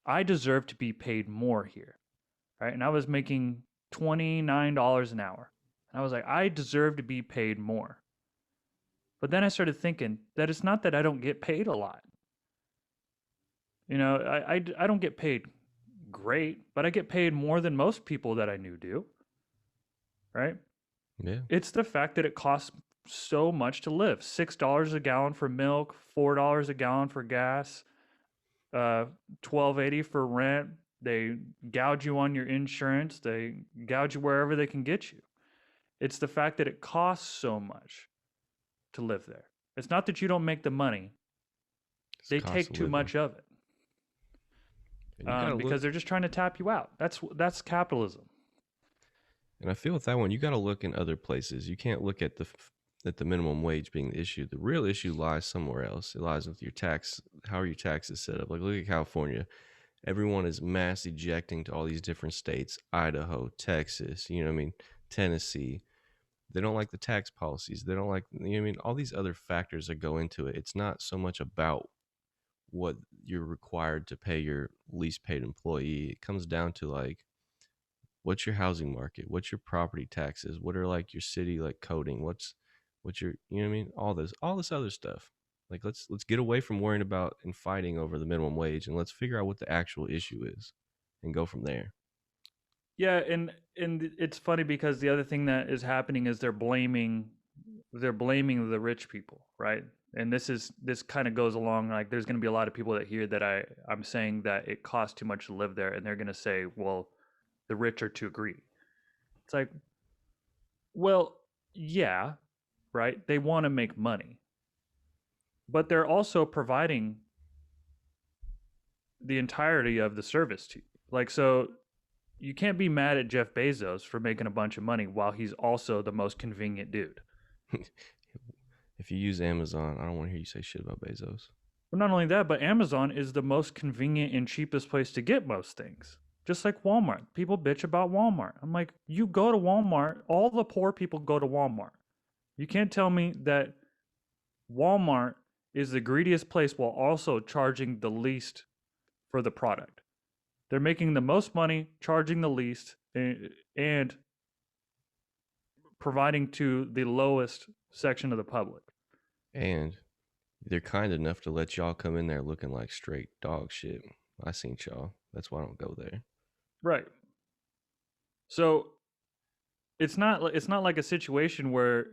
I deserve to be paid more here, right? And I was making $29 an hour. And I was like, I deserve to be paid more. But then I started thinking that it's not that I don't get paid a lot. You know, I don't get paid great, but I get paid more than most people that I knew do, right? Yeah. It's the fact that it costs so much to live. $6 a gallon for milk, $4 a gallon for gas, 12.80 for rent. They gouge you on your insurance. They gouge you wherever they can get you. It's the fact that it costs so much to live there. It's not that you don't make the money. It's They cost take of too living. much of it, And you gotta look, because they're just trying to tap you out. That's capitalism. and I feel with that one, you gotta look in other places. You can't look at the minimum wage being the issue. The real issue lies somewhere else. It lies with your tax. How are your taxes set up? Like look at California. Everyone is mass ejecting to all these different states, Idaho, Texas, you know what I mean, Tennessee. They don't like the tax policies. They don't like, you know what I mean, all these other factors that go into it. It's not so much about what you're required to pay your least paid employee. It comes down to like, what's your housing market? What's your property taxes? What are like your city like coding? What's your, you know what I mean? All this other stuff. Like let's get away from worrying about and fighting over the minimum wage, and let's figure out what the actual issue is and go from there. Yeah, and it's funny because the other thing that is happening is they're blaming the rich people, right? And this kind of goes along, like there's going to be a lot of people that hear that I'm saying that it costs too much to live there, and they're going to say, well, the rich are too greedy. It's like, well, yeah, right? They want to make money, but they're also providing the entirety of the service to you. Like, so you can't be mad at Jeff Bezos for making a bunch of money while he's also the most convenient dude. If you use Amazon, I don't want to hear you say shit about Bezos. But not only that, but Amazon is the most convenient and cheapest place to get most things. Just like Walmart. People bitch about Walmart. I'm like, you go to Walmart, all the poor people go to Walmart. You can't tell me that Walmart is the greediest place while also charging the least for the product. They're making the most money, charging the least, and providing to the lowest section of the public. And they're kind enough to let y'all come in there looking like straight dog shit. I seen y'all. That's why I don't go there. Right. So it's not like a situation where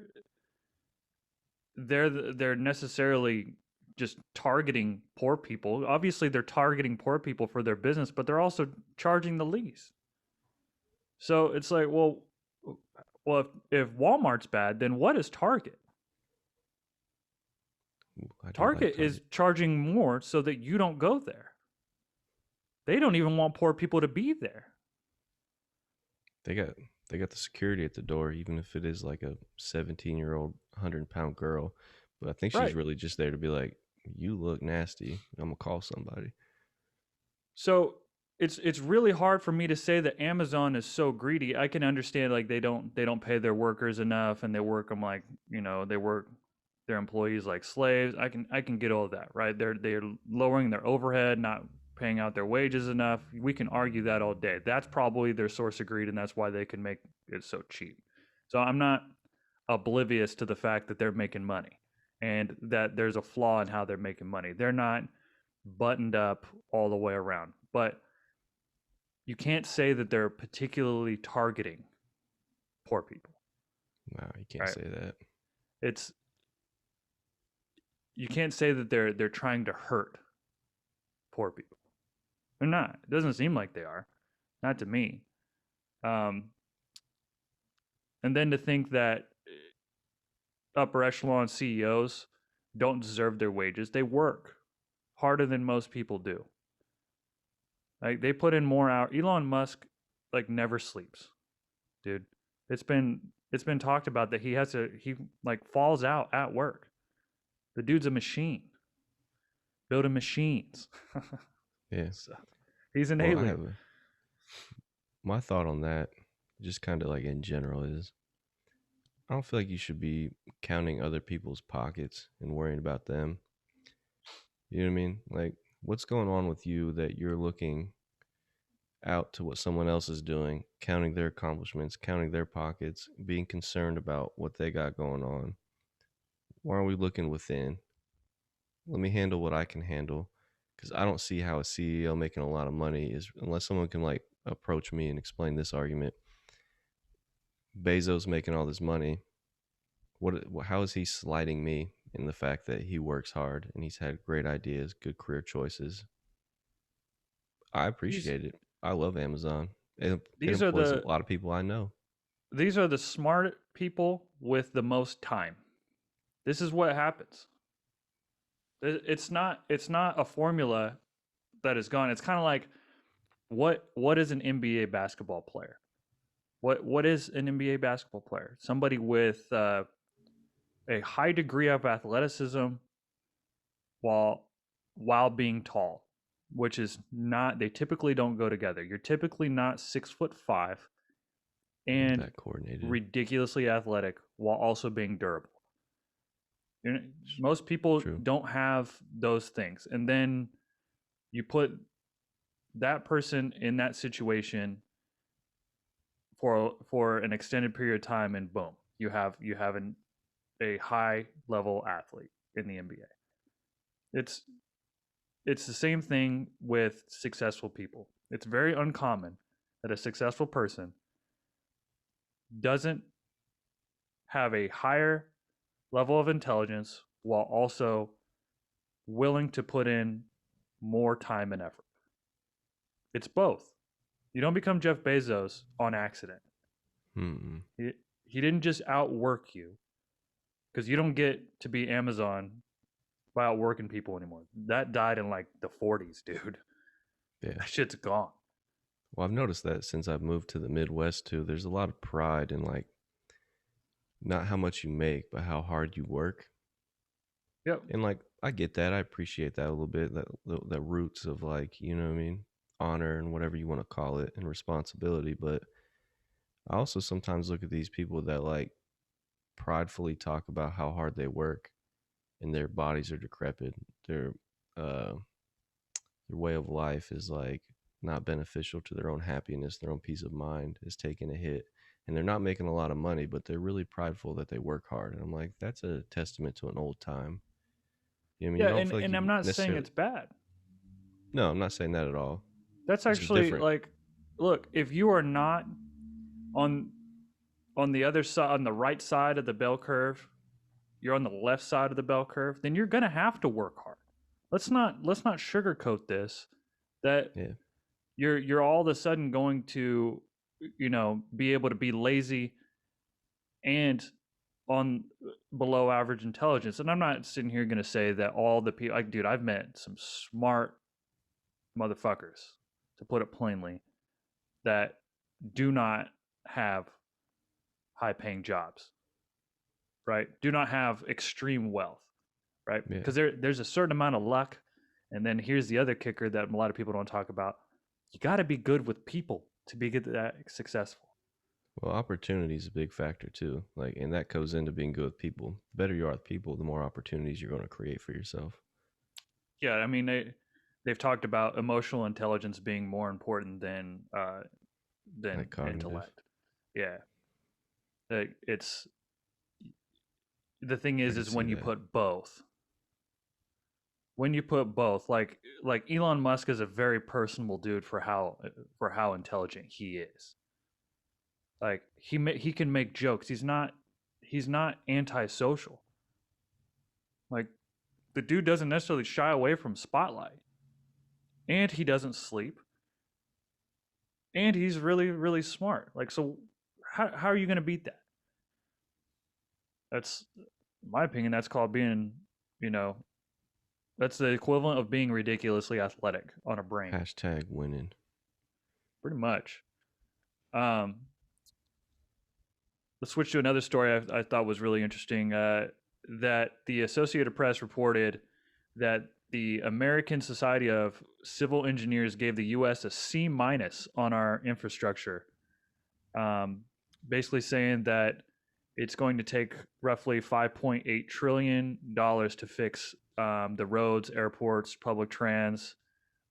they're necessarily just targeting poor people. Obviously, they're targeting poor people for their business, but they're also charging the least. So it's like, well, if Walmart's bad, then what is Target? Ooh, I do like Target is charging more so that you don't go there. They don't even want poor people to be there. They got the security at the door, even if it is like a 17-year-old 100-pound girl. But I think she's Right. really just there to be like, you look nasty. I'm gonna call somebody. So it's really hard for me to say that Amazon is so greedy. I can understand like they don't pay their workers enough, and they work them like, they their employees like slaves. I can get all of that, right? They're lowering their overhead, not paying out their wages enough. We can argue that all day. That's probably their source of greed, and that's why they can make it so cheap. So I'm not oblivious to the fact that they're making money and that there's a flaw in how they're making money. They're not buttoned up all the way around. But you can't say that they're particularly targeting poor people. No, you can't Right. say that. It's you can't say that they're trying to hurt poor people. They're not. It doesn't seem like they are. Not to me. And then to think that upper echelon CEOs don't deserve their wages. They work harder than most people do. Like they put in more hours. Elon Musk like never sleeps, dude. It's been talked about that he like falls out at work. The dude's a machine, building machines. Yeah. So, he's an Well, alien. My thought on that, just kind of like in general, is I don't feel like you should be counting other people's pockets and worrying about them. You know what I mean? Like, what's going on with you that you're looking out to what someone else is doing, counting their accomplishments, counting their pockets, being concerned about what they got going on? Why aren't we looking within? Let me handle what I can handle, because I don't see how a CEO making a lot of money is, unless someone can like approach me and explain this argument. Bezos making all this money. How is he slighting me in the fact that he works hard and he's had great ideas, good career choices? I appreciate it. I love Amazon. It These are employs a the lot of people I know. these are the smart people with the most time. This is what happens. It's not a formula that is gone. It's kind of like what is an NBA basketball player? What is an NBA basketball player? Somebody with a high degree of athleticism while being tall, which is not, they typically don't go together. You're typically not 6'5" and That coordinated. ridiculously athletic while also being durable. Most people True. don't have those things, and then you put that person in that situation for an extended period of time, and boom, you have a high level athlete in the NBA. It's the same thing with successful people. It's very uncommon that a successful person doesn't have a higher level of intelligence while also willing to put in more time and effort. It's both. You don't become Jeff Bezos on accident. He didn't just outwork you, because you don't get to be Amazon by outworking people anymore. That died in like the 40s, dude. Yeah. That shit's gone. Well, I've noticed that since I've moved to the Midwest too, there's a lot of pride in like not how much you make, but how hard you work. Yep. And like I get that. I appreciate that a little bit. That the roots of like, you know what I mean, honor and whatever you want to call it, and responsibility. But I also sometimes look at these people that like pridefully talk about how hard they work and their bodies are decrepit. Their way of life is like not beneficial to their own happiness, their own peace of mind is taking a hit. And they're not making a lot of money, but they're really prideful that they work hard. And I'm like, that's a testament to an old time. You know what I mean? Yeah, You don't feel like and you I'm not saying necessarily. it's bad. No, I'm not saying that at all. That's It's just actually different. like, look, if you are not on the other side, on the right side of the bell curve, you're on the left side of the bell curve, then you're gonna have to work hard. Let's not sugarcoat this. That Yeah. you're all of a sudden going to, be able to be lazy and on below average intelligence. And I'm not sitting here going to say that all the people, like, dude, I've met some smart motherfuckers, to put it plainly, that do not have high paying jobs, right? Do not have extreme wealth, right? Yeah. Because there's a certain amount of luck. And then here's the other kicker that a lot of people don't talk about. You got to be good with people to be good at successful. Well, opportunity is a big factor too. Like, and that goes into being good with people. The better you are with people, the more opportunities you're going to create for yourself. Yeah, I mean they've talked about emotional intelligence being more important than Like cognitive. intellect. Yeah, like it's the thing I can is see when you that. put both. When you put both, like Elon Musk is a very personable dude for how intelligent he is. Like he can make jokes. He's not antisocial. Like the dude doesn't necessarily shy away from spotlight, and he doesn't sleep, and he's really smart. Like so, how are you going to beat that? That's in my opinion. That's called being, you know, that's the equivalent of being ridiculously athletic on a brain, Hashtag winning. pretty much. Um, let's switch to another story I thought was really interesting. That the Associated Press reported that the American Society of Civil Engineers gave the U.S. a C minus on our infrastructure, um, basically saying that it's going to take roughly $5.8 trillion to fix the roads, airports, public trans.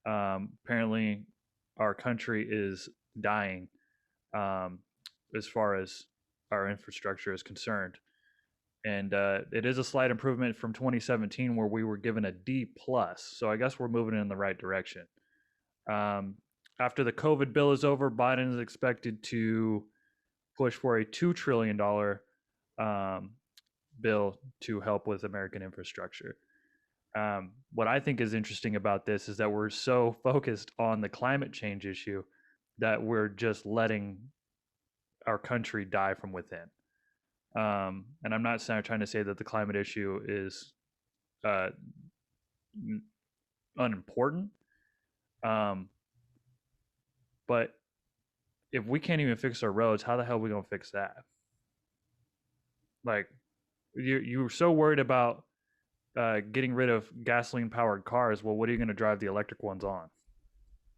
Apparently, our country is dying um, as far as our infrastructure is concerned. And it is a slight improvement from 2017, where we were given a D plus. So I guess we're moving in the right direction. Um, after the COVID bill is over, Biden is expected to push for a $2 trillion bill to help with American infrastructure. What I think is interesting about this is that we're so focused on the climate change issue that we're just letting our country die from within. And I'm not trying to say that the climate issue is uh, unimportant, um, but if we can't even fix our roads, how the hell are we gonna fix that? Like, you were so worried about getting rid of gasoline powered cars. Well, what are you gonna drive the electric ones on?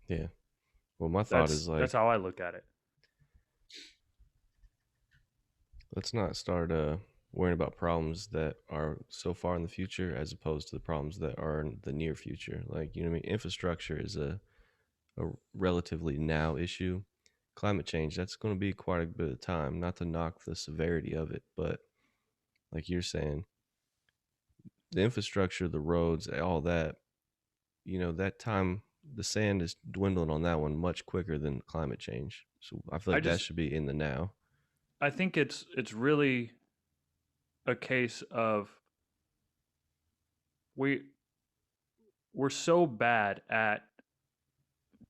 Yeah. Well, my thought is That's like, how I look at it. let's not start worrying about problems that are so far in the future as opposed to the problems that are in the near future. Like, you know what I mean? Infrastructure is a relatively now issue. Climate change, that's going to be quite a bit of time, not to knock the severity of it, but like you're saying, the infrastructure, the roads, all that, you know, that time, the sand is dwindling on that one much quicker than climate change. So I feel I like that just should be in the now. I think it's really a case of we we're so bad at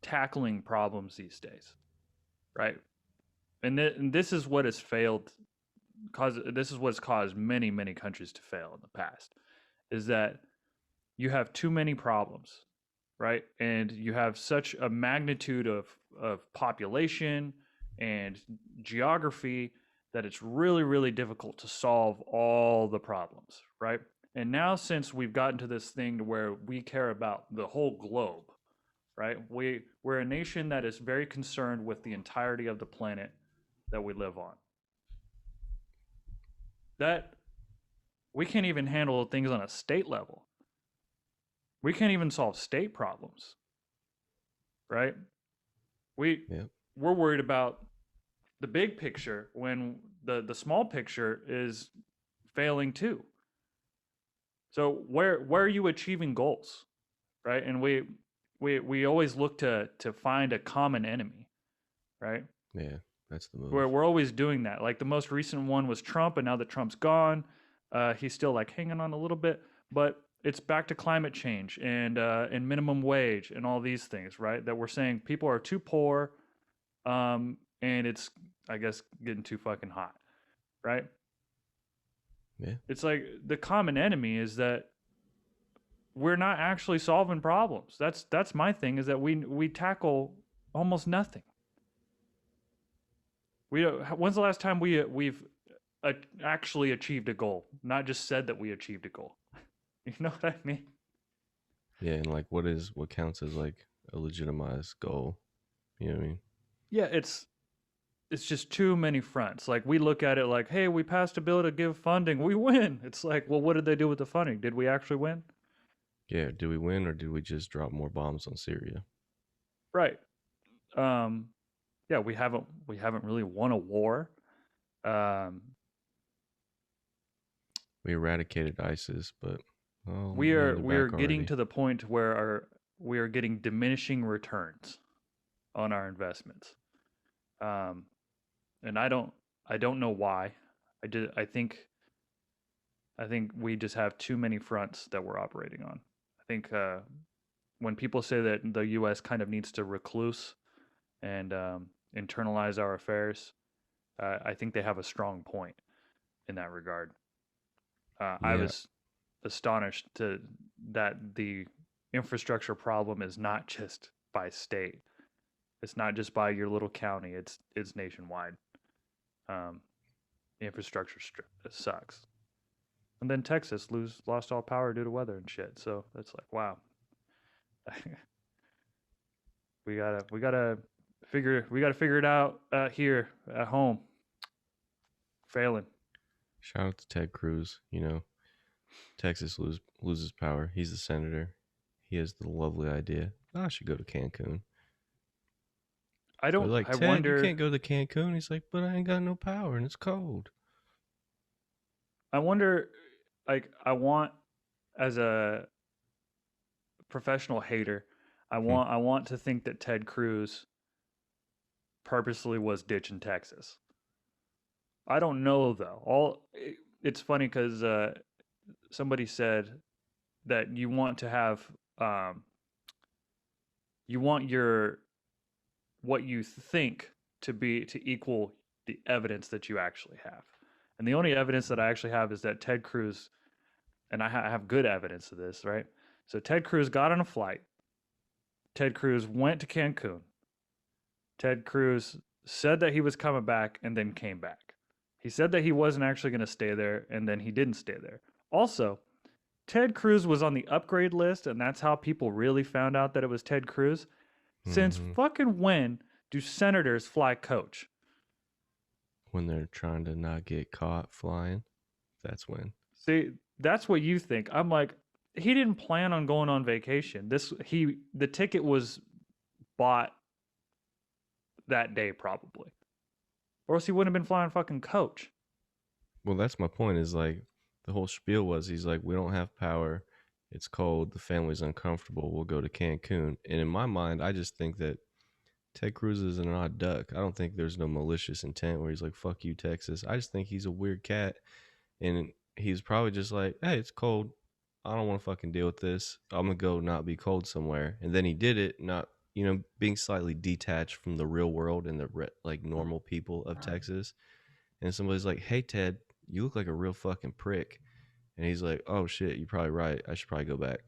tackling problems these days, right? And this is what has failed. This is what's caused many countries to fail in the past. Is that you have too many problems, right? And you have such a magnitude of population and geography that it's really difficult to solve all the problems, right? And now since we've gotten to this thing to where we care about the whole globe, right? We're a nation that is very concerned with the entirety of the planet that we live on. That we can't even handle things on a state level. We can't even solve state problems, right? We Yeah. we're worried about the big picture when the small picture is failing too. So where are you achieving goals, right? And we always look to find a common enemy, right? Yeah. That's the Where move. we're always doing that. Like the most recent one was Trump, and now that Trump's gone, he's still like hanging on a little bit, but it's back to climate change and minimum wage and all these things, right? That we're saying people are too poor, and it's I guess getting too fucking hot, right? Yeah. It's like the common enemy is that we're not actually solving problems. That's my thing is that we tackle almost nothing. We when's the last time we've actually achieved a goal, not just said that we achieved a goal. You know what I mean? Yeah. And like, what counts as like a legitimized goal? You know what I mean? Yeah, it's it's just too many fronts. Like we look at it like, hey, we passed a bill to give funding, we win. It's like, well, what did they do with the funding? Did we actually win? Yeah, did we win or did we just drop more bombs on Syria? Right. Um, yeah, we haven't really won a war. Um, We eradicated ISIS, but oh we man, are they're we are back getting already. to the point where we are getting diminishing returns on our investments. Um, and I don't know why. I think we just have too many fronts that we're operating on. I think when people say that the U.S. kind of needs to recluse and internalize our affairs, I think they have a strong point in that regard. I Yeah, was astonished that the infrastructure problem is not just by state. It's not just by your little county. It's nationwide. Um, the infrastructure sucks. And then Texas lost all power due to weather and shit. So that's like, wow. We gotta figure it out here at home. Failing. shout out to Ted Cruz. You know, Texas loses power. He's the senator. He has the lovely idea. I should go to Cancun. They're like, I Ted, you wonder can't go to Cancun. He's like, but I ain't got no power and it's cold. I wonder like I want as a professional hater, Hmm. I want to think that Ted Cruz purposely was ditching Texas. I don't know though. It's funny because somebody said that you want to have um, you want your what you think to equal the evidence that you actually have. And the only evidence that I actually have is that Ted Cruz, and I have good evidence of this, right? So Ted Cruz got on a flight. Ted Cruz went to Cancun. Ted Cruz said that he was coming back and then came back. He said that he wasn't actually going to stay there and then he didn't stay there. Also, Ted Cruz was on the upgrade list, and that's how people really found out that it was Ted Cruz. Since Hmm. fucking when do senators fly coach? When they're trying to not get caught flying, that's when. See, that's what you think. I'm like, he didn't plan on going on vacation. The ticket was bought that day probably, or else he wouldn't have been flying fucking coach. Well, that's my point. Is like the whole spiel was he's like, we don't have power. It's cold. The family's uncomfortable. We'll go to Cancun. And in my mind, I just think that Ted Cruz is an odd duck. I don't think there's no malicious intent where he's like, fuck you, Texas. I just think he's a weird cat. And he's probably just like, hey, it's cold. I don't want to fucking deal with this. I'm going to go not be cold somewhere. And then he did it, not, being slightly detached from the real world and the like normal people of Texas. And somebody's like, hey, Ted, you look like a real fucking prick. And he's like, oh shit, you're probably right. I should probably go back.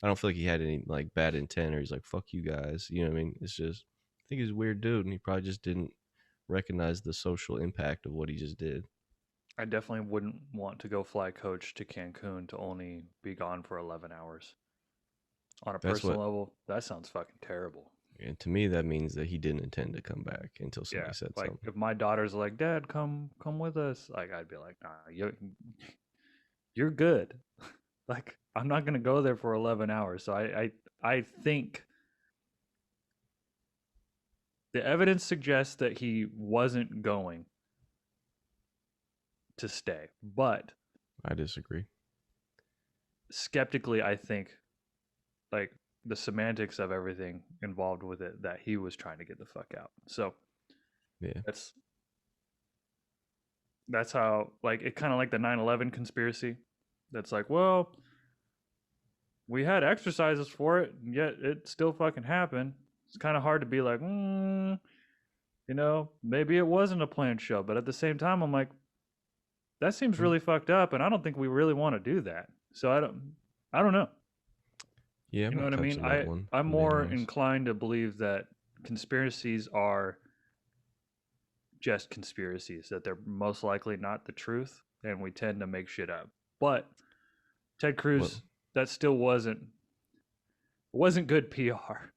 I don't feel like he had any like bad intent or he's like, fuck you guys. You know what I mean? It's just, I think he's a weird dude and he probably just didn't recognize the social impact of what he just did. I definitely wouldn't want to go fly coach to Cancun to only be gone for 11 hours. On a That's personal what, level, that sounds fucking terrible. and to me, that means that he didn't intend to come back until Yeah, somebody said like something. if my daughter's like, "Dad, come with us," like I'd be like, "Nah, you're good." Like I'm not gonna go there for 11 hours. So I think the evidence suggests that he wasn't going to stay, but I disagree. skeptically, I think like the semantics of everything involved with it that he was trying to get the fuck out. So Yeah. that's that's how like it kind of like the 9/11 conspiracy. That's like, well, we had exercises for it, and yet it still fucking happened. It's kind of hard to be like, maybe it wasn't a planned show, but at the same time, I'm like, that seems Mm. really fucked up, and I don't think we really want to do that. So I don't know. Yeah, I'm You know not what I mean? touching that one, I'm if I'm being more honest. inclined to believe that conspiracies are just conspiracies, that they're most likely not the truth, and we tend to make shit up. But Ted Well, Cruz, that still wasn't good PR.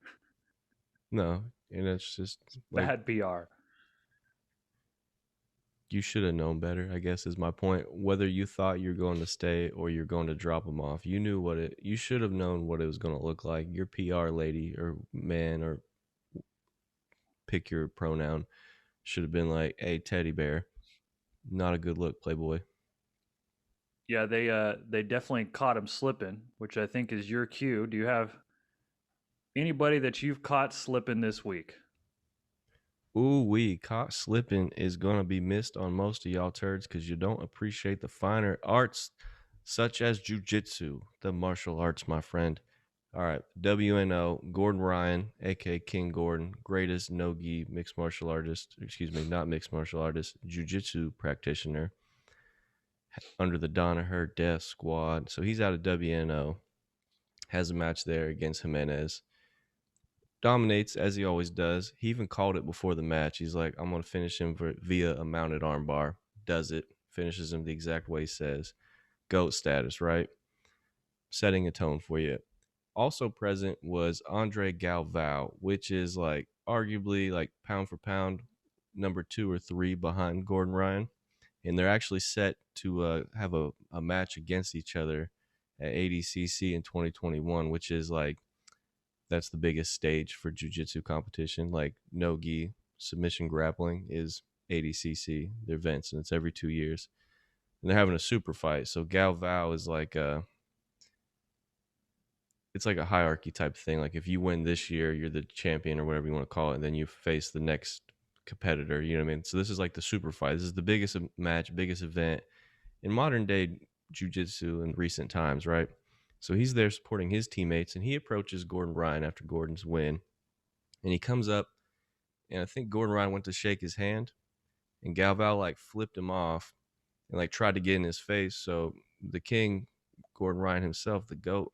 no. And it's just like Bad PR. You should have known better, I guess is my point. Whether you thought you're going to stay or you're going to drop him off, you knew what it. You should have known what it was going to look like. Your PR lady or man or pick your pronoun should have been like, "Hey, teddy bear, not a good look, Playboy." Yeah, they definitely caught him slipping, which I think is your cue. Do you have anybody that you've caught slipping this week? Ooh, we caught slipping is gonna be missed on most of y'all turds because you don't appreciate the finer arts such as jujitsu, the martial arts, my friend. All right, WNO, Gordon Ryan, aka King Gordon, greatest no-gi mixed martial artist, excuse me, not mixed martial artist, jujitsu practitioner under the Danaher Death Squad. So he's out of WNO, has a match there against Jimenez. Dominates as he always does. He even called it before the match. He's like, I'm going to finish him via a mounted armbar. Does it. Finishes him the exact way he says. GOAT status, right? Setting a tone for you. Also present was Andre Galvao, which is like arguably like pound for pound number 2 or 3 behind Gordon Ryan. And they're actually set to have a match against each other at ADCC in 2021, which is like that's the biggest stage for jiu-jitsu competition. Like no-gi submission grappling is ADCC, their events, and it's every 2 years. And they're having a super fight. So Galvao is like it's like a hierarchy type thing. Like if you win this year, you're the champion or whatever you want to call it, and then you face the next competitor. You know what I mean? So this is like the super fight. This is the biggest match, biggest event in modern day jiu-jitsu in recent times, right? So he's there supporting his teammates, and he approaches Gordon Ryan after Gordon's win, and he comes up, and I think Gordon Ryan went to shake his hand, and Galvao like flipped him off and like tried to get in his face. So the king, Gordon Ryan himself, the GOAT,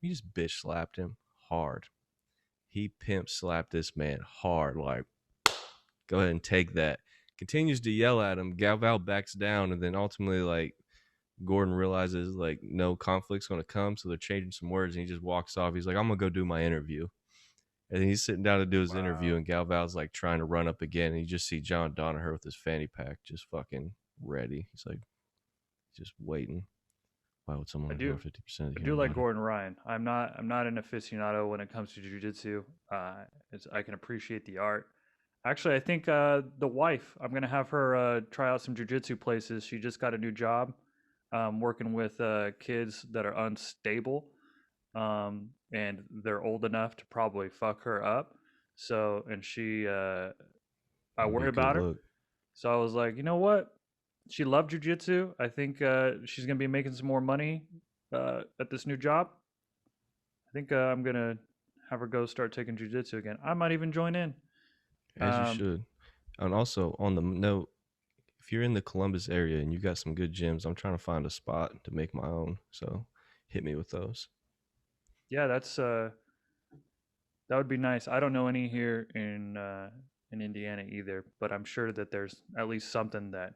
he just bitch slapped him hard. He pimp slapped this man hard, like, go ahead and take that. Continues to yell at him. Galvao backs down, and then ultimately, like, Gordon realizes like no conflict's gonna come, so they're changing some words, and he just walks off. He's like, "I'm gonna go do my interview," and he's sitting down to do his interview, Wow. and Galvao's like trying to run up again, and you just see John Donaher with his fanny pack, just fucking ready. He's like, just waiting. Why would someone I ignore do 50% of the I do human like body? Gordon Ryan. I'm not an aficionado when it comes to jujitsu. I can appreciate the art. Actually, I think the wife. I'm gonna have her try out some jujitsu places. She just got a new job, working with kids that are unstable, and they're old enough to probably fuck her up. So, and I That'd be worry a good about her. look. So I was like, you know what? She loved jujitsu. I think she's gonna be making some more money at this new job. I think I'm gonna have her go start taking jujitsu again. I might even join in. As you Um, should. And also on the note, if you're in the Columbus area and you got some good gyms, I'm trying to find a spot to make my own. So hit me with those. yeah, that would be nice. I don't know any here in Indiana either, but I'm sure that there's at least something that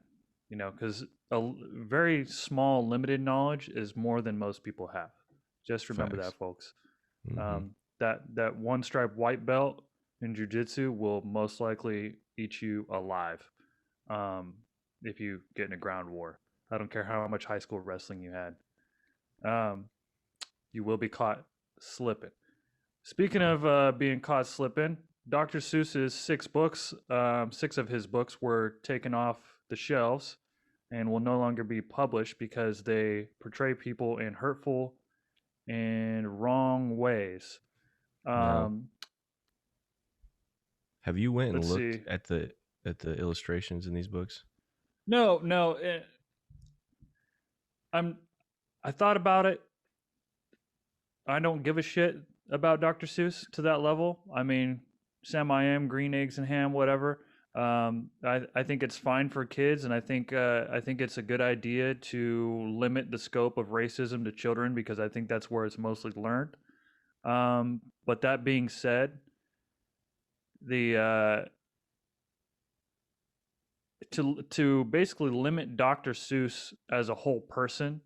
because very small, limited knowledge is more than most people have. Just remember Facts. that, folks. Mm-hmm. That one stripe white belt in jujitsu will most likely eat you alive um, if you get in a ground war. I don't care how much high school wrestling you had. Um, you will be caught slipping. Speaking of being caught slipping, Dr. Seuss's 6 books, 6 of his books were taken off the shelves and will no longer be published because they portray people in hurtful and wrong ways. Now, Um, have you went and let's looked see. at the illustrations in these books? No, no. I'm. I thought about it. I don't give a shit about Dr. Seuss to that level. I mean, Sam I am, green eggs and ham, whatever. I think it's fine for kids, and I think it's a good idea to limit the scope of racism to children because I think that's where it's mostly learned. But that being said, the to basically limit Dr. Seuss as a whole person,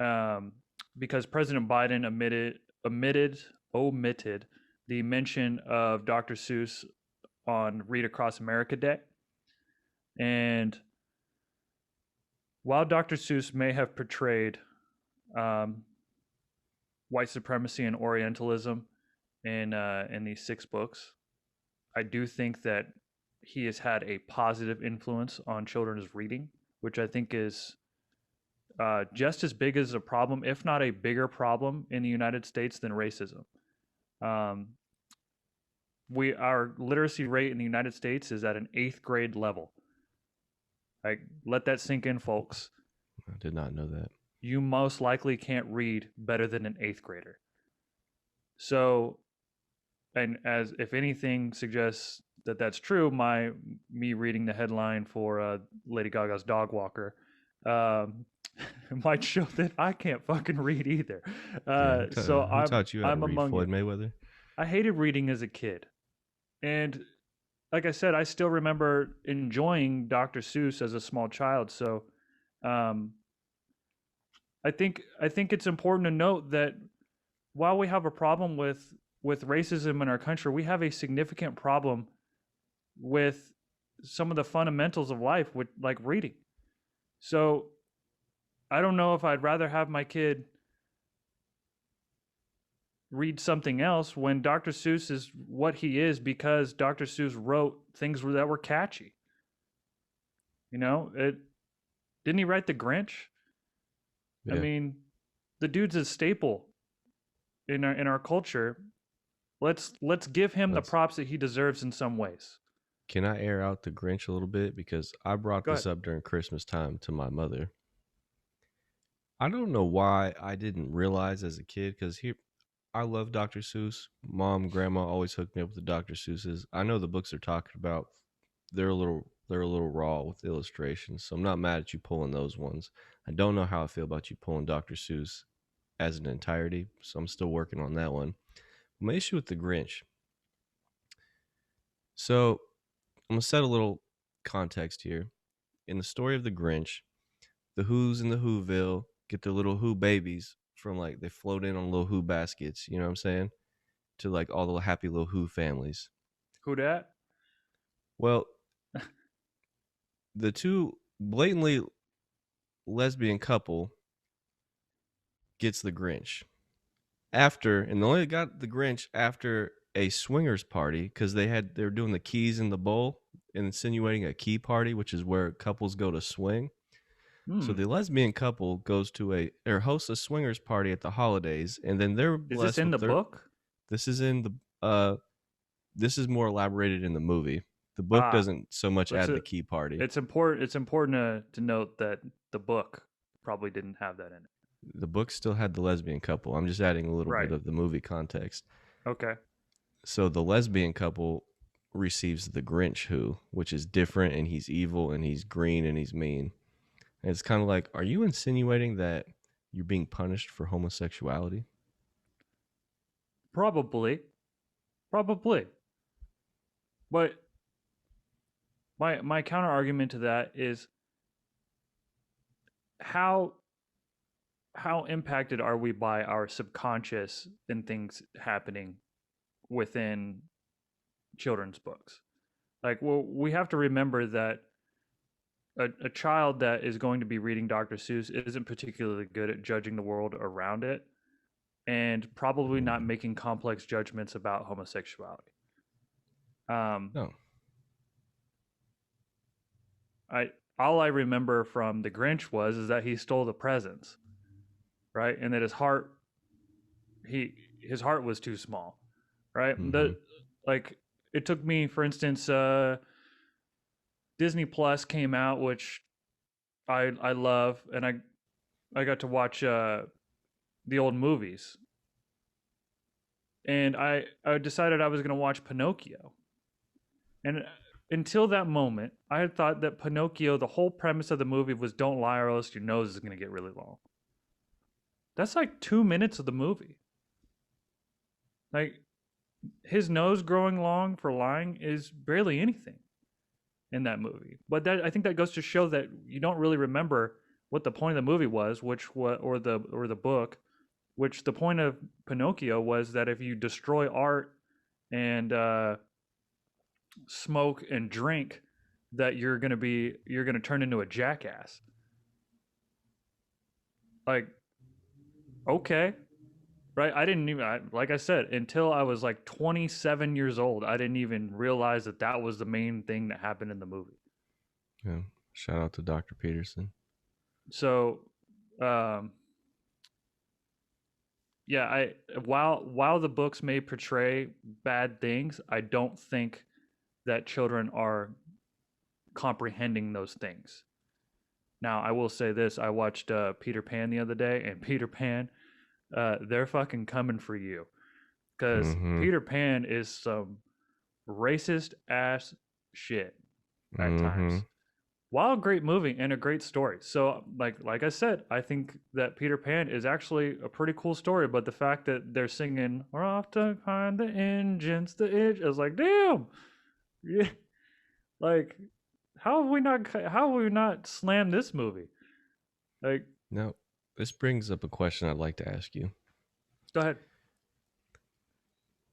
um, because President Biden omitted the mention of Dr. Seuss on Read Across America Day. And while Dr. Seuss may have portrayed um, white supremacy and Orientalism in these 6 books, I do think that he has had a positive influence on children's reading, which I think is just as big as a problem, if not a bigger problem, in the United States than racism. Um, our literacy rate in the United States is at an 8th grade level. Like, let that sink in, folks. I did not know that. You most likely can't read better than an 8th grader. So, and as if anything suggests that that's true, me reading the headline for Lady Gaga's Dog Walker um, might show that I can't fucking read either. So Who taught you how to I'm read? among Floyd it. Mayweather? I hated reading as a kid, and like I said, I still remember enjoying Dr. Seuss as a small child. So um, I think it's important to note that while we have a problem with racism in our country, we have a significant problem with some of the fundamentals of life, with like reading. So I don't know if I'd rather have my kid read something else when Dr. Seuss is what he is because Dr. Seuss wrote things that were catchy. You know, it didn't he write The Grinch? I Yeah. mean, the dude's a staple in our culture. Let's give him the Let's, props that he deserves in some ways. can I air out the Grinch a little bit? Because I brought Go this ahead. up during Christmas time to my mother. I don't know why I didn't realize as a kid, because here I love Dr. Seuss. Mom, grandma always hooked me up with the Dr. Seuss's. I know the books they're talking about. They're a little raw with illustrations, so I'm not mad at you pulling those ones. I don't know how I feel about you pulling Dr. Seuss as an entirety, so I'm still working on that one. My issue with the Grinch. So I'm gonna set a little context here. In the story of the Grinch, the Who's in the Whoville get their little Who babies from, like, they float in on little Who baskets. You know what I'm saying? To like all the happy little Who families. Who dat? Well, the two blatantly lesbian couple gets the Grinch after, and they only got the Grinch after a swingers party because they were doing the keys in the bowl and insinuating a key party, which is where couples go to swing. So Hmm. the lesbian couple goes to or hosts a swingers party at the holidays, and then they're Is this blessed in with the their. book? This is in the this is more elaborated in the movie. The book Ah, doesn't so much it's add the a, key party. it's important. It's important to note that the book probably didn't have that in it. The book still had the lesbian couple. I'm just adding a little bit Right. of the movie context. Okay. So the lesbian couple receives the Grinch which is different, and he's evil and he's green and he's mean. And it's kind of like, are you insinuating that you're being punished for homosexuality? Probably. Probably. But my counter argument to that is how how impacted are we by our subconscious and things happening within children's books? Like, well, we have to remember that a child that is going to be reading Dr. Seuss isn't particularly good at judging the world around it and probably not making complex judgments about homosexuality. No. I all I remember from the Grinch is that he stole the presents, right? And that his heart was too small, right? Mm-hmm. Like, it took me, for instance, Disney Plus came out, which I love, and I got to watch the old movies, and I decided I was going to watch Pinocchio, and until that moment, I had thought that Pinocchio, the whole premise of the movie was don't lie or else your nose is going to get really long. That's like 2 minutes of the movie. Like, his nose growing long for lying is barely anything in that movie. But I think that goes to show that you don't really remember what the point of the movie was, or the book, which the point of Pinocchio was that if you destroy art and smoke and drink, that you're gonna turn into a jackass. Like, okay, right? I didn't even, like I said, until I was like 27 years old, I didn't even realize that that was the main thing that happened in the movie. Yeah. Shout out to Dr. Peterson. So, um, yeah, while the books may portray bad things, I don't think that children are comprehending those things. Now, I will say this: I watched Peter Pan the other day, and Peter Pan, they're fucking coming for you, because Mm-hmm. Peter Pan is some racist ass shit at Mm-hmm. times. While a great movie and a great story. So like I said, I think that Peter Pan is actually a pretty cool story, but the fact that they're singing "We're off to find the engines, I was like, damn. Yeah. Like how have we not slammed this movie? Like, Now, this brings up a question I'd like to ask you. go ahead.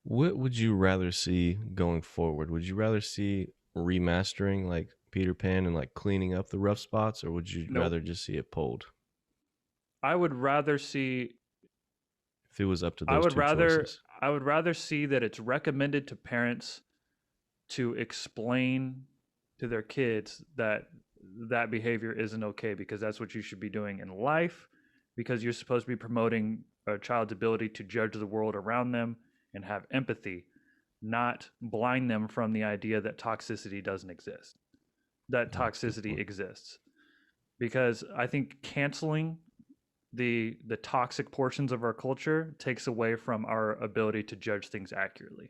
What would you rather see going forward? Would you rather see remastering like Peter Pan and like cleaning up the rough spots, or would you Nope. rather just see it pulled? I would rather see If it was up to I those would two rather choices. I would rather see that it's recommended to parents to explain to their kids that that behavior isn't okay, because that's what you should be doing in life, because you're supposed to be promoting a child's ability to judge the world around them and have empathy, not blind them from the idea that toxicity doesn't exist, that That's a good toxicity point. exists. Because I think canceling the toxic portions of our culture takes away from our ability to judge things accurately.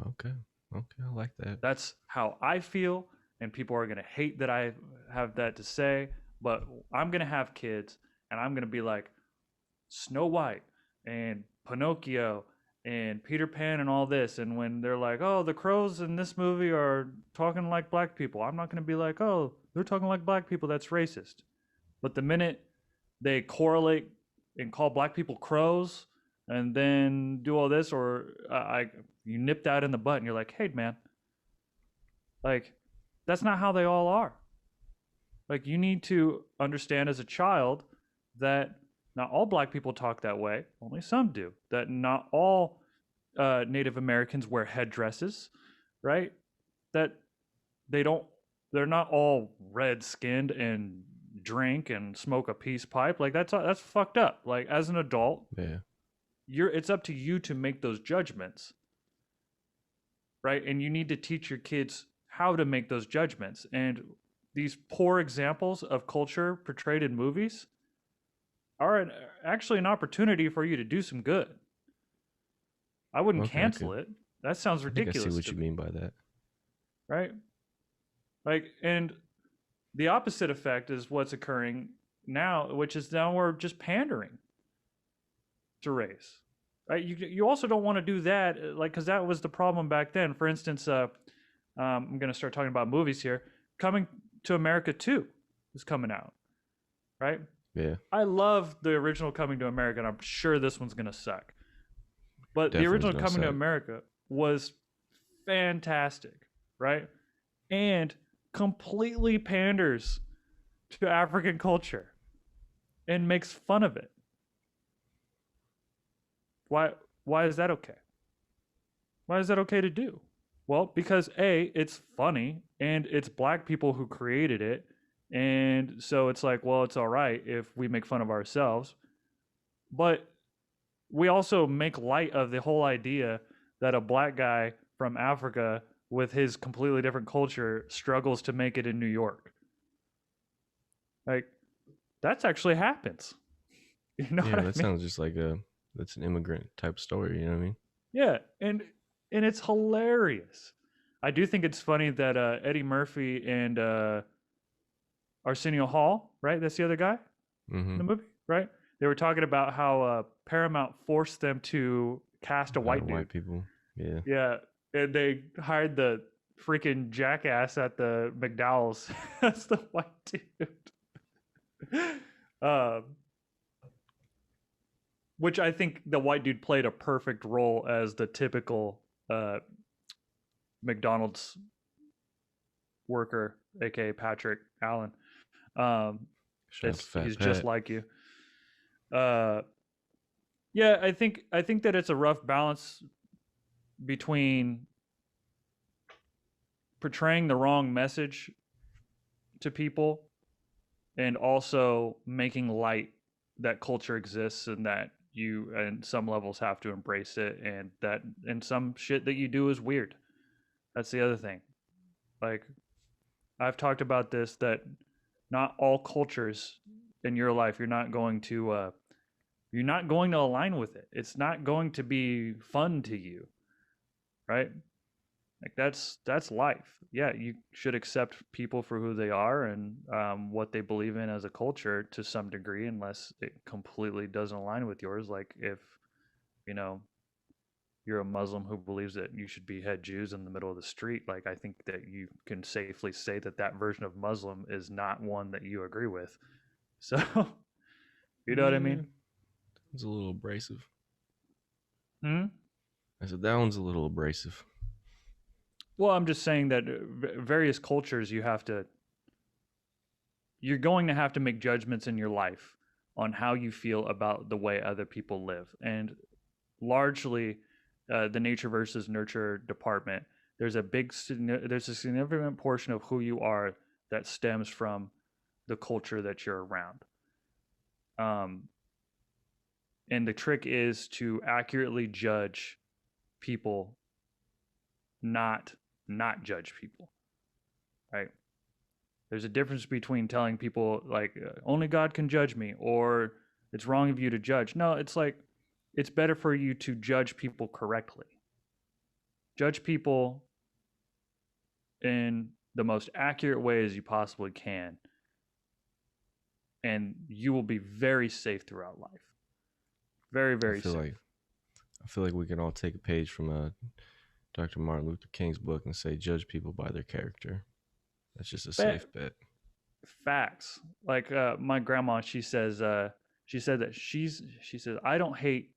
Okay. Okay, I like that. That's how I feel, and people are going to hate that I have that to say, but I'm going to have kids, and I'm going to be like Snow White and Pinocchio and Peter Pan and all this. And when they're like, oh, the crows in this movie are talking like black people, I'm not going to be like, oh, they're talking like black people, that's racist. But the minute they correlate and call black people crows and then do all this, or you nip that in the butt and you're like, hey, man, like, that's not how they all are. Like, you need to understand as a child that not all black people talk that way, only some do. That not all Native Americans wear headdresses, right? That they don't, they're not all red skinned and drink and smoke a peace pipe. Like, that's fucked up. Like, as an adult, Yeah. it's up to you to make those judgments, right? And you need to teach your kids how to make those judgments. And these poor examples of culture portrayed in movies are actually an opportunity for you to do some good. I wouldn't Okay, cancel it. That sounds I think I see ridiculous what to you me, mean by that. right? Like, and the opposite effect is what's occurring now, which is now we're just pandering to race, right? You also don't want to do that, like, because that was the problem back then. For instance, I'm going to start talking about movies here. Coming to America 2 is coming out, right? Yeah. I love the original Coming to America, and I'm sure this one's going to suck. But the Definitely original gonna Coming to suck. America was fantastic, right? And completely panders to African culture and makes fun of it. Why why is that okay? Why is that okay to do? Well, because A, it's funny and it's black people who created it. And so it's like, well, it's all right if we make fun of ourselves. But we also make light of the whole idea that a black guy from Africa with his completely different culture struggles to make it in New York. Like, that's actually happens. You know what Yeah, I that mean? sounds just like that's an immigrant type story, you know what I mean? Yeah, and it's hilarious. I do think it's funny that Eddie Murphy and Arsenio Hall, right? That's the other guy in Mm-hmm. the movie, right? They were talking about how Paramount forced them to cast a Hire white dude. white people. Yeah. Yeah, and they hired the freaking jackass at the McDowell's as the white dude. um, which I think the white dude played a perfect role as the typical McDonald's worker, aka Patrick Allen. Um, Shout out to Fat he's just Pat. like you. Uh, yeah, I think that it's a rough balance between portraying the wrong message to people and also making light that culture exists and that you and some levels have to embrace it, and that and some shit that you do is weird. That's the other thing. Like, I've talked about this, that not all cultures in your life you're not going to align with it. It's not going to be fun to you, right? Like, that's life. Yeah, you should accept people for who they are and what they believe in as a culture to some degree, unless it completely doesn't align with yours. Like, if you know you're a Muslim who believes that you should behead Jews in the middle of the street, like, I think that you can safely say that that version of Muslim is not one that you agree with. So, you know what I Yeah, mean? it's a little abrasive. Hmm? I said that one's a little abrasive. Well, I'm just saying that various cultures, you're going to have to make judgments in your life on how you feel about the way other people live. And largely, the nature versus nurture department, there's a significant portion of who you are that stems from the culture that you're around. Um, and the trick is to accurately judge people, not judge people, right? There's a difference between telling people like only God can judge me, or it's wrong of you to judge. No, it's like it's better for you to judge people correctly. Judge people in the most accurate way as you possibly can, and you will be very safe throughout life. Very, I very feel safe. like I feel like we can all take a page from Dr. Martin Luther King's book and say judge people by their character. That's just a safe bet. Facts. Like my grandma, she said that she says I don't hate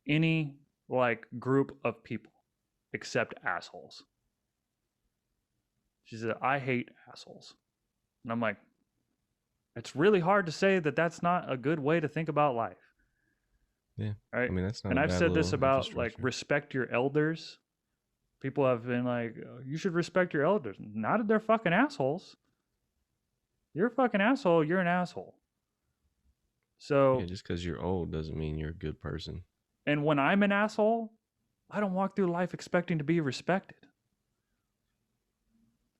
any like group of people except assholes. She said I hate assholes, and I'm like, it's really hard to say that that's not a good way to think about life. Yeah. Right. I mean, that's not And a I've bad said this little about like infrastructure. respect your elders. People have been like, you should respect your elders. Not if they're fucking assholes. You're a fucking asshole. You're an asshole. Yeah, So, just because you're old doesn't mean you're a good person. and when I'm an asshole, I don't walk through life expecting to be respected.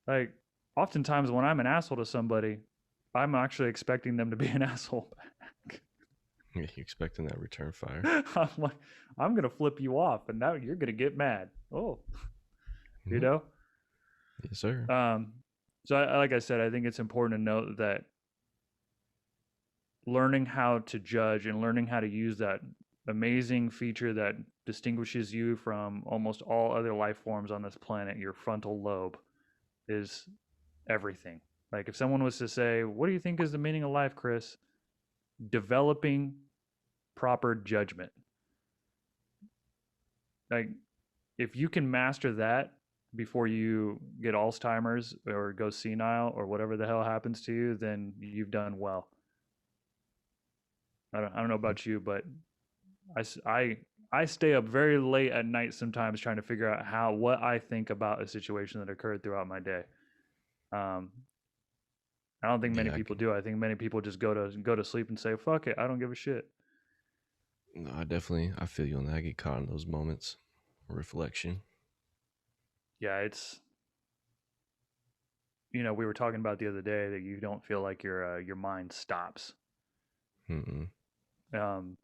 Like, oftentimes when I'm an asshole to somebody, I'm actually expecting them to be an asshole back. Yeah, you're expecting that return fire. I'm like, I'm gonna flip you off, and now you're gonna get mad. Oh, you Mhm. know. Yes, sir. So like I said, I think it's important to note that learning how to judge and learning how to use that amazing feature that distinguishes you from almost all other life forms on this planet, your frontal lobe, is everything. Like, if someone was to say, what do you think is the meaning of life, Chris? Developing proper judgment. Like, if you can master that before you get Alzheimer's or go senile or whatever the hell happens to you, then you've done well. I don't know about you, but I stay up very late at night sometimes trying to figure out what I think about a situation that occurred throughout my day. Um, I don't think many Yeah, people do. I think many people just go to sleep and say, "Fuck it, I don't give a shit." no, I feel you on that. I get caught in those moments. Reflection. Yeah, it's we were talking about the other day that you don't feel like your mind stops. Mm-mm. Um,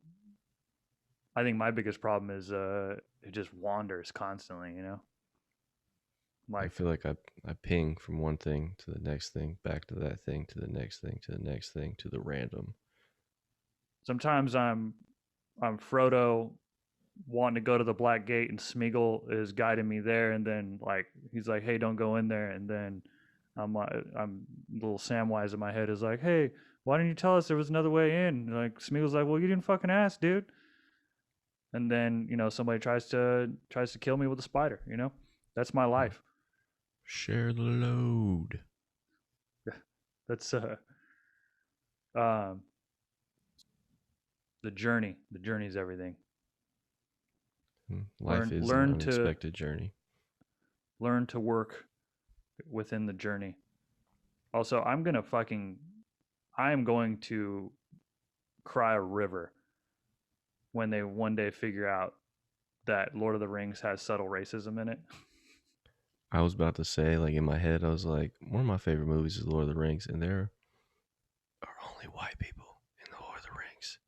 I think my biggest problem is it just wanders constantly. I Like, feel like I ping from one thing to the next thing, back to that thing, to the next thing, to the next thing, to the random. sometimes I'm Frodo wanting to go to the Black Gate, and Smeagol is guiding me there, and then like he's like, "Hey, don't go in there," and then I'm little Samwise in my head is like, "Hey, why didn't you tell us there was another way in?" And like Smeagol's like, "Well, you didn't fucking ask, dude." And then somebody tries to kill me with a spider. That's my life. Share the load. That's um the journey. The journey is everything. Life is an Learn to unexpected journey. work within the journey. Also, I am going to cry a river when they one day figure out that Lord of the Rings has subtle racism in it. I was about to say, like in my head, I was like, one of my favorite movies is Lord of the Rings, and there are only white people in the Lord of the Rings.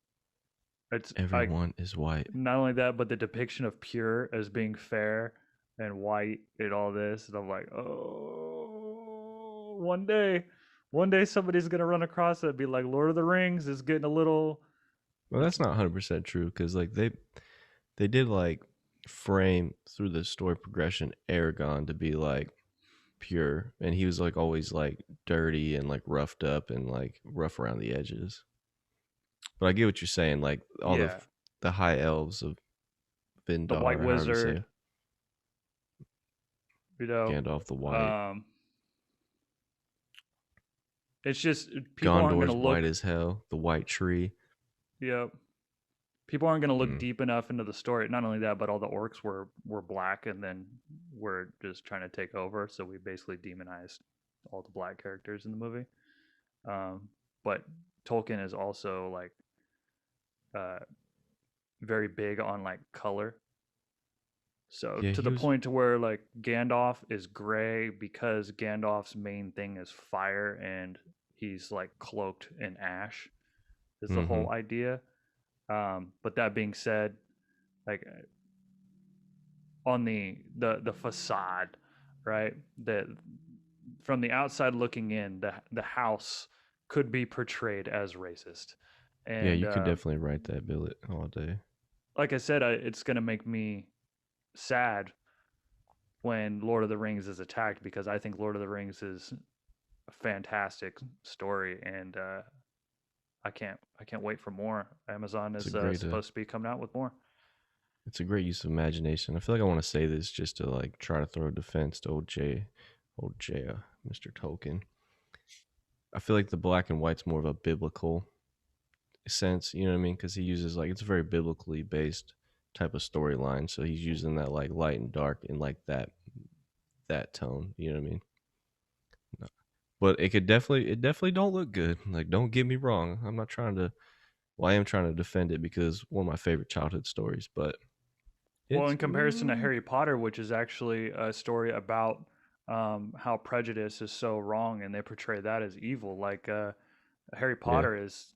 It's like Everyone is white. not only that, but the depiction of pure as being fair and white and all this, and I'm like, oh, one day somebody's gonna run across it and be like, Lord of the Rings is getting a little. Well, It's that's not 100% true because like they did like frame through the story progression Aragon to be like pure, and he was like always like dirty and like roughed up and like rough around the edges. But I get what you're saying. Like all yeah, the high elves of the White Vindar, or however you say Wizard, it, you know. Gandalf the White, Um, it's just people aren't gonna Gondor's white look. as hell, the White Tree. Yeah, people aren't going to look Mm. deep enough into the story. Not only that, but all the orcs were black, and then we're just trying to take over. So we basically demonized all the black characters in the movie. But Tolkien is also like uh, very big on like color. So Yeah, to he the was. point to where like Gandalf is gray because Gandalf's main thing is fire, and he's like cloaked in ash. Is the Mm-hmm. whole idea. But that being said, like on the facade, right? That from the outside looking in, the house could be portrayed as racist, Yeah, and you could definitely write that billet all day. like I said, it's gonna make me sad when Lord of the Rings is attacked because I think Lord of the Rings is a fantastic story, and I can't wait for more. Amazon It's a is great supposed to be coming out with more. it's a great use of imagination. I feel like I want to say this just to like try to throw a defense to old J, Mr. Tolkien. I feel like the black and white's more of a biblical sense, you know what I mean? Because he uses like it's a very biblically based type of storyline, so he's using that like light and dark in like that tone, you know what I mean? No. But it definitely don't look good. Like, don't get me wrong. I'm not trying to. Well, I am trying to defend it because one of my favorite childhood stories, but Well, it's in comparison to Harry Potter, which is actually a story about how prejudice is so wrong, and they portray that as evil. Like Harry yeah, Potter is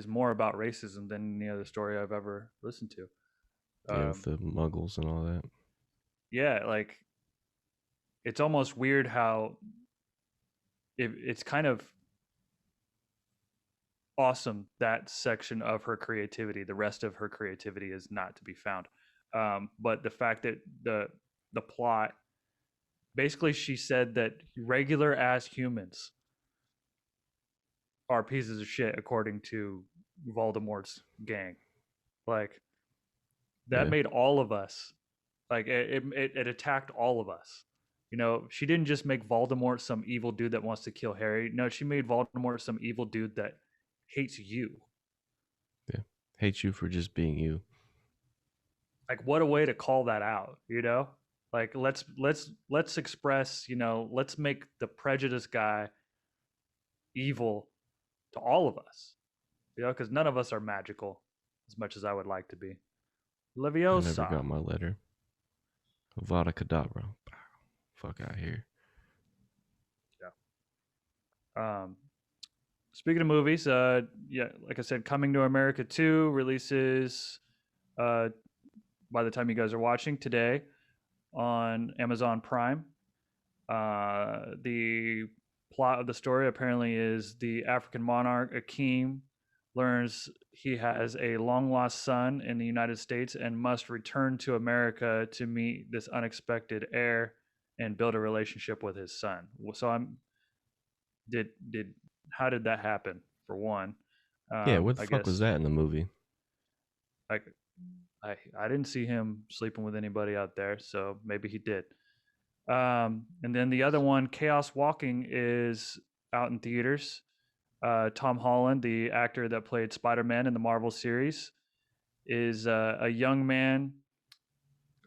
more about racism than any other story I've ever listened to. yeah, with the Muggles and all that. Yeah, like it's almost weird how it's kind of awesome that section of her creativity. The rest of her creativity is not to be found. But the fact that the plot basically she said that regular ass humans are pieces of shit according to Voldemort's gang. Like that Yeah, made all of us like it attacked all of us. You know, she didn't just make Voldemort some evil dude that wants to kill Harry. No, she made Voldemort some evil dude that hates you. yeah. Hate you for just being you. Like what a way to call that out, you know? Like let's express, you know, let's make the prejudice guy evil to all of us. You know, because none of us are magical as much as I would like to be. I never Leviosa. got my letter. Avada Kedavra. Fuck out here. Yeah. Speaking of movies, yeah, like I said, Coming to America 2 releases uh, by the time you guys are watching today on Amazon Prime. The plot of the story apparently is the African monarch Akeem learns he has a long lost son in the United States and must return to America to meet this unexpected heir and build a relationship with his son. So I'm did how did that happen for one? Yeah, what the I fuck was guess that in the movie? I I didn't see him sleeping with anybody out there, so maybe he did. And then the other one, Chaos Walking, is out in theaters. Tom Holland, the actor that played Spider-Man in the Marvel series, is a young man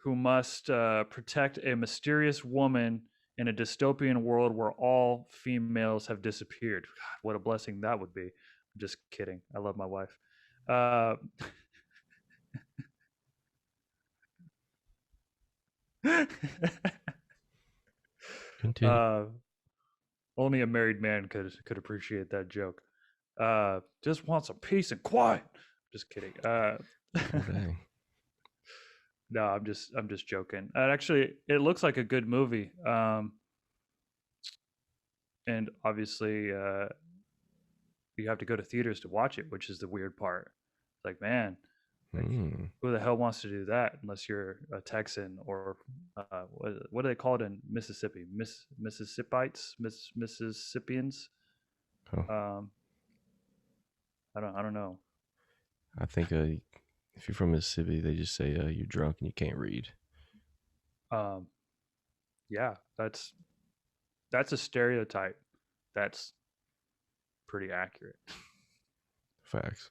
who must protect a mysterious woman in a dystopian world where all females have disappeared. God, what a blessing that would be. I'm just kidding. I love my wife. Uh, Continue. uh, only a married man could appreciate that joke. Just want some peace and quiet. Just kidding. Oh, dang. No, I'm just joking. Actually, it looks like a good movie. And obviously, you have to go to theaters to watch it, which is the weird part. Like, man, like who the hell wants to do that unless you're a Texan or what do they call it in Mississippi? Mississippites, Mississippians. Oh, Um, I don't know. I think if you're from Mississippi, they just say you're drunk and you can't read. Um, yeah, that's a stereotype. That's pretty accurate. Facts.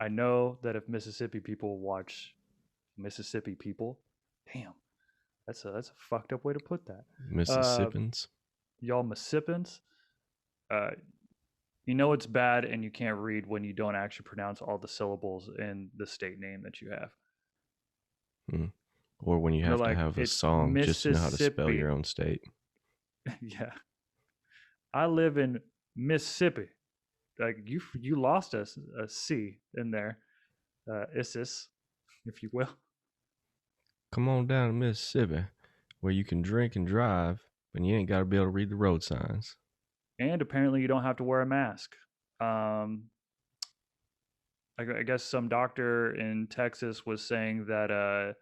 I know that if Mississippi people watch Mississippi people, damn, that's a fucked up way to put that. Mississippians. Y'all Mississippians, uh, you know it's bad and you can't read when you don't actually pronounce all the syllables in the state name that you have. Or when you They're have to like, have a it's song just to know how to spell Mississippi. your own state. Yeah, I live in Mississippi. Like you lost a C in there, Isis, if you will. Come on down to Mississippi, where you can drink and drive, but you ain't got to be able to read the road signs. And apparently, you don't have to wear a mask. Um, I guess some doctor in Texas was saying that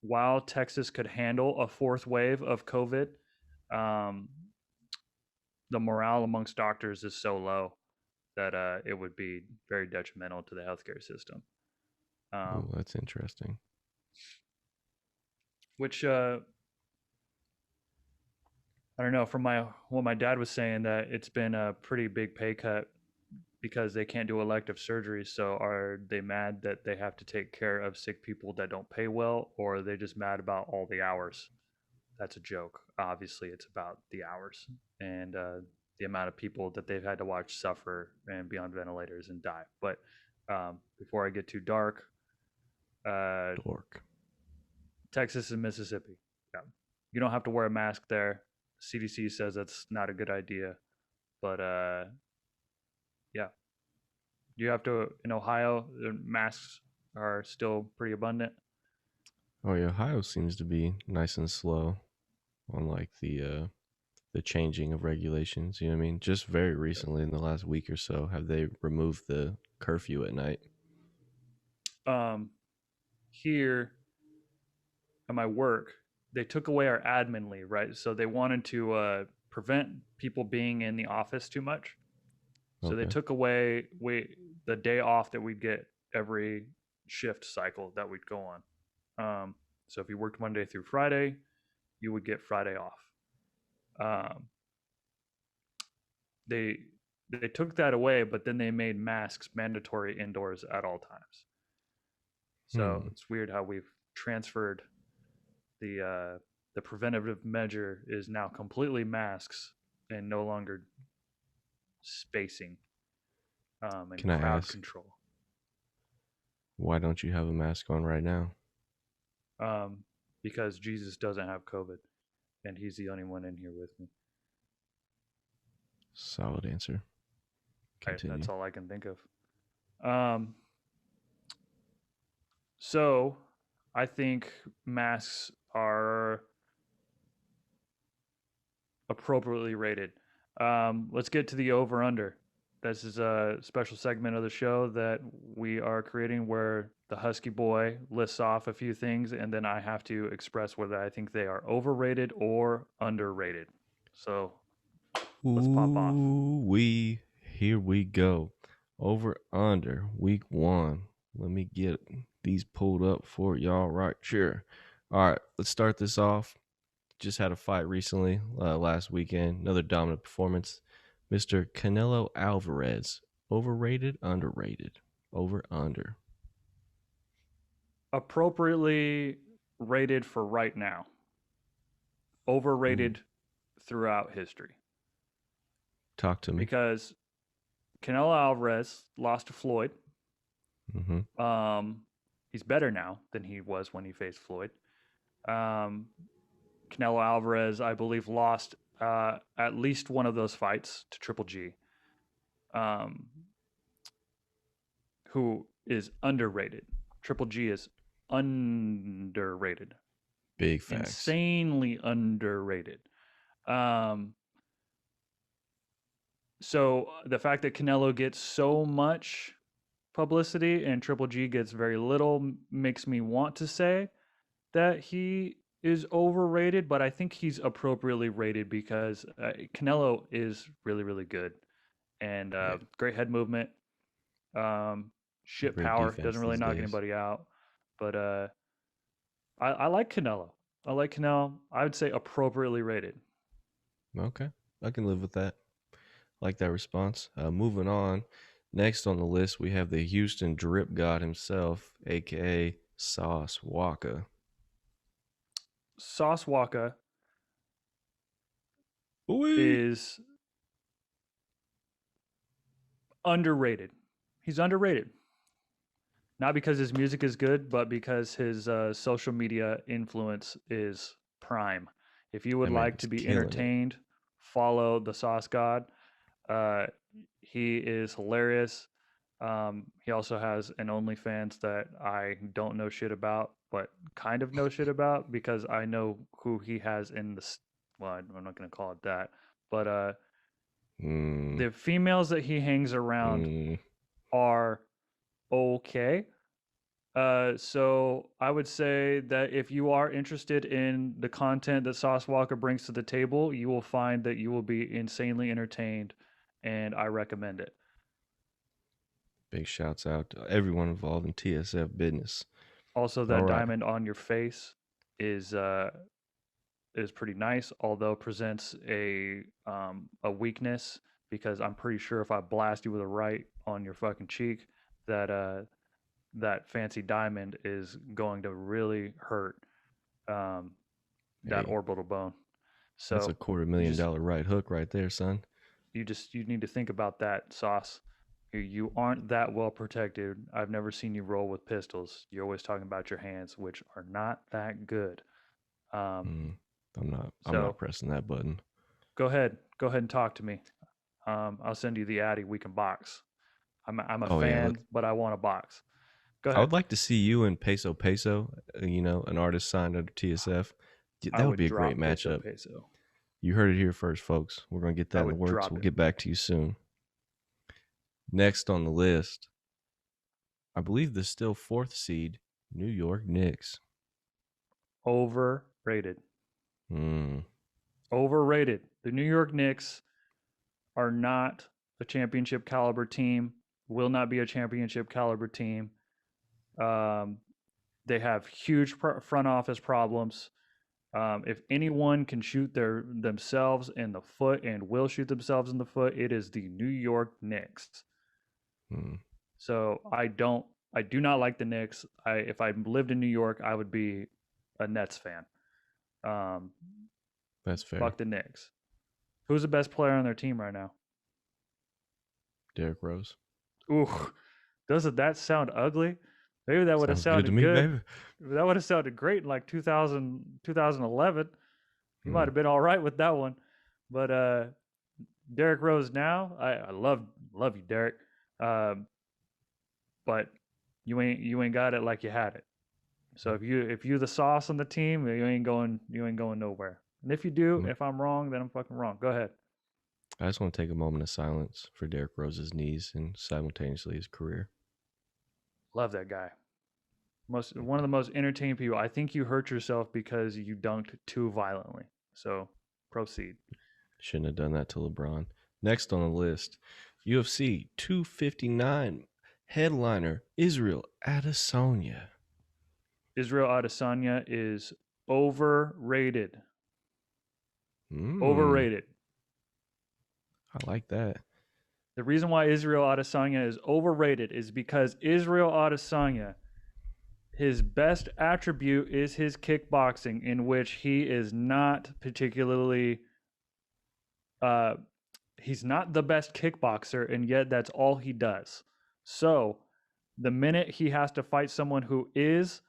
while Texas could handle a fourth wave of COVID, um, the morale amongst doctors is so low that it would be very detrimental to the healthcare system. Oh, that's interesting. Which I don't know. From what my dad was saying, that it's been a pretty big pay cut because they can't do elective surgeries. So are they mad that they have to take care of sick people that don't pay well, or are they just mad about all the hours? That's a joke. Obviously, it's about the hours and the amount of people that they've had to watch suffer and be on ventilators and die. But before I get too dark, Dork. Texas and Mississippi. Yeah. You don't have to wear a mask there. CDC says that's not a good idea. But yeah. You have to, in Ohio, the masks are still pretty abundant. Oh yeah, Ohio seems to be nice and slow on like the changing of regulations. You know what I mean? Just very recently, in the last week or so, have they removed the curfew at night? Here at my work, they took away our admin leave, right? So they wanted to prevent people being in the office too much. So they took away the day off that we'd get every shift cycle that we'd go on. So if you worked Monday through Friday, you would get Friday off. They took that away, but then they made masks mandatory indoors at all times. So it's weird how we've transferred the preventative measure is now completely masks and no longer spacing and Can I crowd ask, control. why don't you have a mask on right now? Because Jesus doesn't have COVID, and he's the only one in here with me. Solid answer. Continue. That's all I can think of. So I think masks are appropriately rated. Let's get to the over under. This is a special segment of the show that we are creating where the Husky boy lists off a few things, and then I have to express whether I think they are overrated or underrated. So let's pop off. Here we go. Over under week 1. Let me get these pulled up for y'all right here. All right, let's start this off. just had a fight recently, last weekend. Another dominant performance. Mr. Canelo Alvarez. Overrated, underrated? Over, under. Appropriately rated for right now. Overrated throughout history. Talk to me. Because Canelo Alvarez lost to Floyd. He's better now than he was when he faced Floyd. Canelo Alvarez, I believe, lost at least one of those fights to Triple G, who is underrated. Triple G is underrated. Big facts. Insanely underrated. So the fact that Canelo gets so much publicity and Triple G gets very little makes me want to say that he is overrated, but I think he's appropriately rated because Canelo is really, really good and great head movement, shit Great power, defense doesn't really these knock days. anybody out. But I like Canelo. I would say appropriately rated. Okay, I can live with that. Like that response. Moving on. Next on the list, we have the Houston drip god himself, a.k.a. Sauce Walker. Sauce Walker is underrated. He's underrated. Not because his music is good, but because his social media influence is prime. If you would like to be entertained, follow the Sauce God. He is hilarious. He also has an OnlyFans that I don't know shit about, but kind of know shit about because I know who he has in the. Well, I'm not going to call it that, but the females that he hangs around are okay. So I would say that if you are interested in the content that Sauce Walker brings to the table, you will find that you will be insanely entertained, and I recommend it. Big shouts out to everyone involved in TSF business. Also, that diamond on your face is pretty nice, although presents a weakness because I'm pretty sure if I blast you with a right on your fucking cheek, that that fancy diamond is going to really hurt that orbital bone. So that's a $250,000 right hook right there, son. You need to think about that, Sauce. You aren't that well protected. I've never seen you roll with pistols. You're always talking about your hands, which are not that good. I'm not pressing that button. Go ahead and talk to me. I'll send you the Addy. We can box. I'm a fan, but I want a box. Go ahead. I would like to see you and Peso, an artist signed under TSF. That would be a great matchup. Peso. You heard it here first, folks. We're going to get that in the works. We'll get back to you soon. Next on the list, I believe the still 4th seed, New York Knicks. Overrated. Overrated. The New York Knicks are not a championship caliber team, will not be a championship caliber team. They have huge front office problems. If anyone can shoot themselves in the foot and will shoot themselves in the foot, it is the New York Knicks. So I do not like the Knicks. If I lived in New York, I would be a Nets fan. That's fair. Fuck the Knicks. Who's the best player on their team right now? Derrick Rose. Ooh, doesn't that sound ugly? Maybe that would have sounded good. That would have sounded great in like 2011. You might have been all right with that one. But Derrick Rose now, I love you, Derrick. But you ain't got it like you had it. So if you the sauce on the team, you ain't going nowhere. And if you do, if I'm wrong, then I'm fucking wrong. Go ahead. I just want to take a moment of silence for Derrick Rose's knees and simultaneously his career. Love that guy. One of the most entertaining people. I think you hurt yourself because you dunked too violently. So proceed. Shouldn't have done that to LeBron. Next on the list, UFC 259 headliner Israel Adesanya. Israel Adesanya is overrated. Overrated. I like that. The reason why Israel Adesanya is overrated is because Israel Adesanya, his best attribute is his kickboxing, in which he is not particularly he's not the best kickboxer, and yet that's all he does. So the minute he has to fight someone who is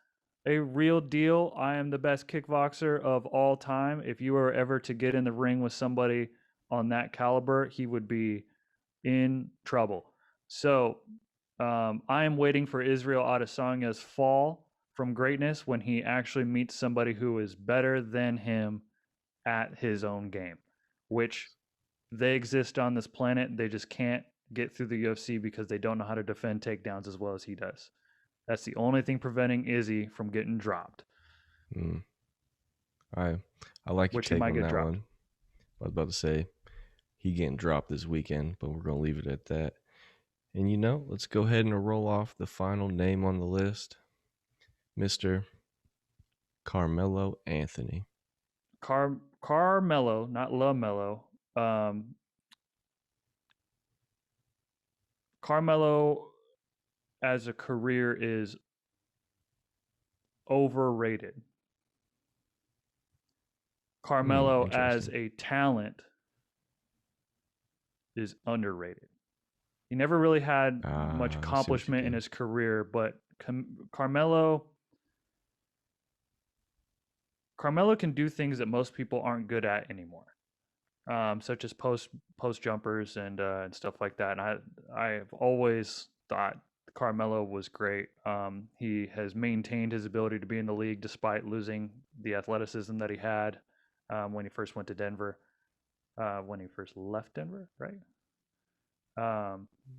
a real deal, I am the best kickboxer of all time, if you were ever to get in the ring with somebody on that caliber, he would be in trouble. So I am waiting for Israel Adesanya's fall from greatness when he actually meets somebody who is better than him at his own game, which they exist on this planet. They just can't get through the UFC because they don't know how to defend takedowns as well as he does. That's the only thing preventing Izzy from getting dropped. I like your Which he take might on get that dropped. one. I was about to say he getting dropped this weekend, but we're gonna leave it at that. And let's go ahead and roll off the final name on the list, Mr. Carmelo Anthony. Carmelo, not LaMelo. Carmelo as a career is overrated. Carmelo as Interesting. a talent is underrated. He never really had much I see what you're accomplishment in getting. his career, but Carmelo can do things that most people aren't good at anymore, such as post jumpers and stuff like that. And I've always thought Carmelo was great. He has maintained his ability to be in the league despite losing the athleticism that he had when he first went to Denver, when he first left Denver, right?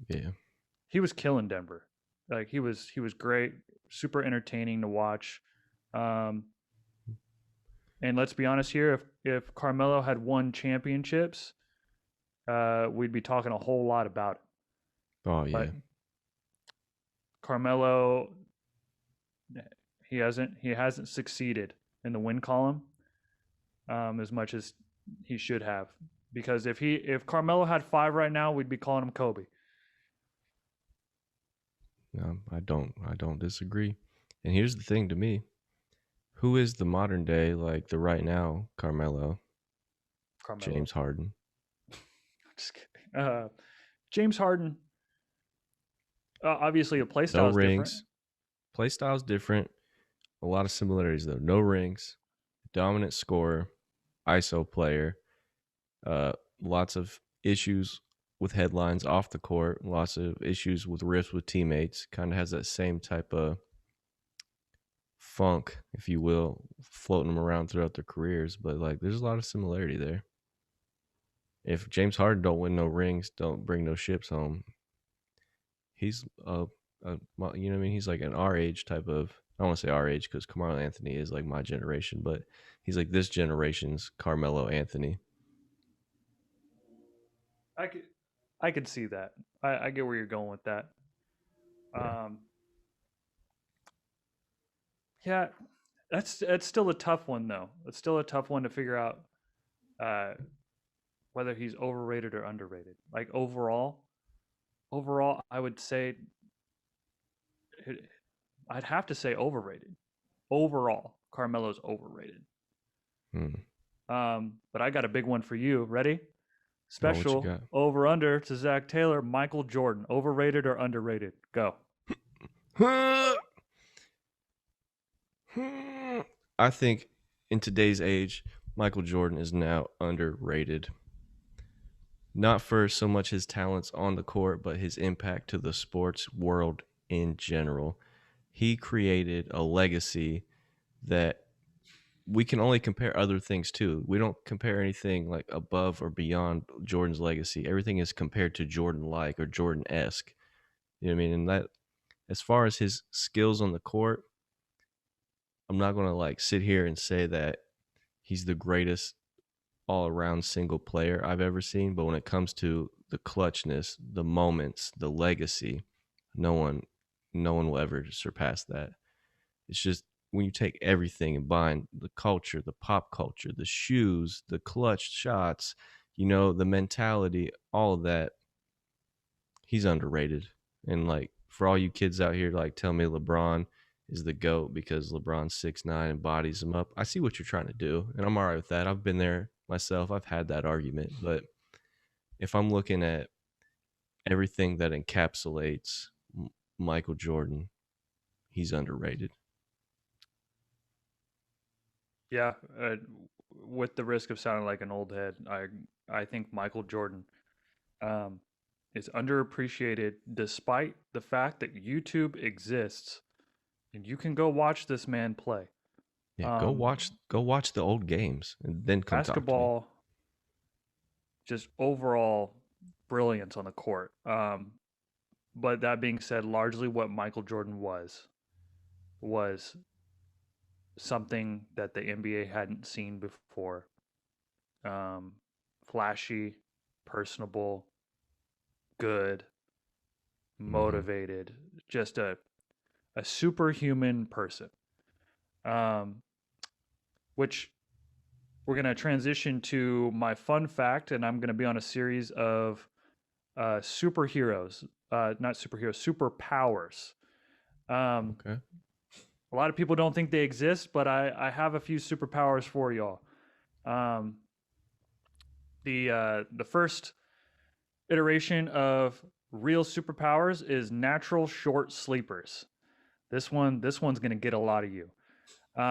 Yeah. He was killing Denver. Like he was great, super entertaining to watch. And let's be honest here, if Carmelo had won championships, we'd be talking a whole lot about it. Oh yeah. But Carmelo, he hasn't succeeded in the win column as much as he should have. Because if Carmelo had 5 right now, we'd be calling him Kobe. No, I don't disagree. And here's the thing to me. Who is the modern day, like the right now Carmelo? James Harden. Just kidding. James Harden, obviously a play No style is different. rings. Play style's different. A lot of similarities though. No rings. Dominant scorer. ISO player. Lots of issues with headlines off the court. Lots of issues with rifts with teammates. Kind of has that same type of funk, if you will, floating them around throughout their careers. But like, there's a lot of similarity there. If James Harden don't win no rings, don't bring no ships home, he's you know what I mean? He's like an our age type of. I don't want to say our age because Carmelo Anthony is like my generation, but he's like this generation's Carmelo Anthony. I could see that. I get where you're going with that. Yeah. Yeah, that's still a tough one though. It's still a tough one to figure out uh, whether he's overrated or underrated. Like overall, I would say I'd have to say overrated. Overall, Carmelo's overrated. But I got a big one for you. Ready? Special over under to Zach Taylor. Michael Jordan, overrated or underrated? Go. I think in today's age, Michael Jordan is now underrated. Not for so much his talents on the court, but his impact to the sports world in general. He created a legacy that we can only compare other things to. We don't compare anything like above or beyond Jordan's legacy. Everything is compared to Jordan-like or Jordan-esque. You know what I mean? And that, as far as his skills on the court, I'm not going to like sit here and say that he's the greatest all-around single player I've ever seen. But when it comes to the clutchness, the moments, the legacy, no one will ever surpass that. It's just when you take everything and bind the culture, the pop culture, the shoes, the clutch shots, the mentality, all of that, he's underrated. And like for all you kids out here, like tell me LeBron is the GOAT because LeBron's 6'9" and bodies him up. I see what you're trying to do, and I'm all right with that. I've been there myself. I've had that argument. But if I'm looking at everything that encapsulates Michael Jordan, he's underrated. Yeah, with the risk of sounding like an old head, I think Michael Jordan um, is underappreciated despite the fact that YouTube exists and you can go watch this man play. Yeah, Um, go watch the old games and then come talk to me. Basketball, just overall brilliance on the court. But that being said, largely what Michael Jordan was something that the NBA hadn't seen before. Um, Flashy, personable, good, Hmm. motivated, just a superhuman person. Um, which we're gonna transition to my fun fact, and I'm gonna be on a series of superheroes, not superheroes, superpowers. Um, Okay. a lot of people don't think they exist, but I have a few superpowers for y'all. Um, the first iteration of real superpowers is natural short sleepers. This one's gonna get a lot of you.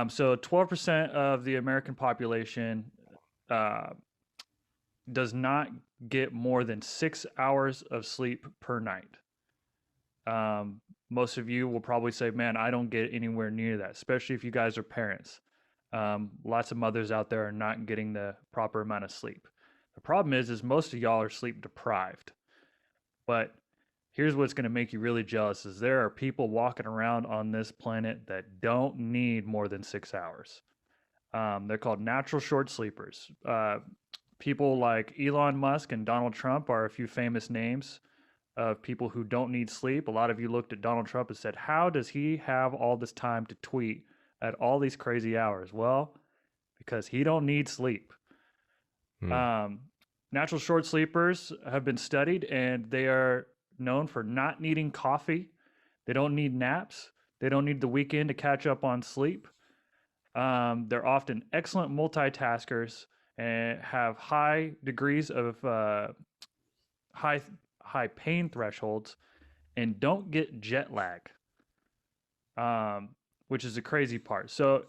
So 12% of the American population uh, does not get more than 6 hours of sleep per night. Most of you will probably say, "Man, I don't get anywhere near that," especially if you guys are parents. Lots of mothers out there are not getting the proper amount of sleep. The problem is most of y'all are sleep deprived. But here's what's going to make you really jealous: is there are people walking around on this planet that don't need more than 6 hours. They're called natural short sleepers. People like Elon Musk and Donald Trump are a few famous names of people who don't need sleep. A lot of you looked at Donald Trump and said, how does he have all this time to tweet at all these crazy hours? Well, because he don't need sleep. Hmm. Um, Natural short sleepers have been studied and they are known for not needing coffee. They don't need naps. They don't need the weekend to catch up on sleep. They're often excellent multitaskers and have high degrees of high high pain thresholds and don't get jet lag, which is the crazy part. So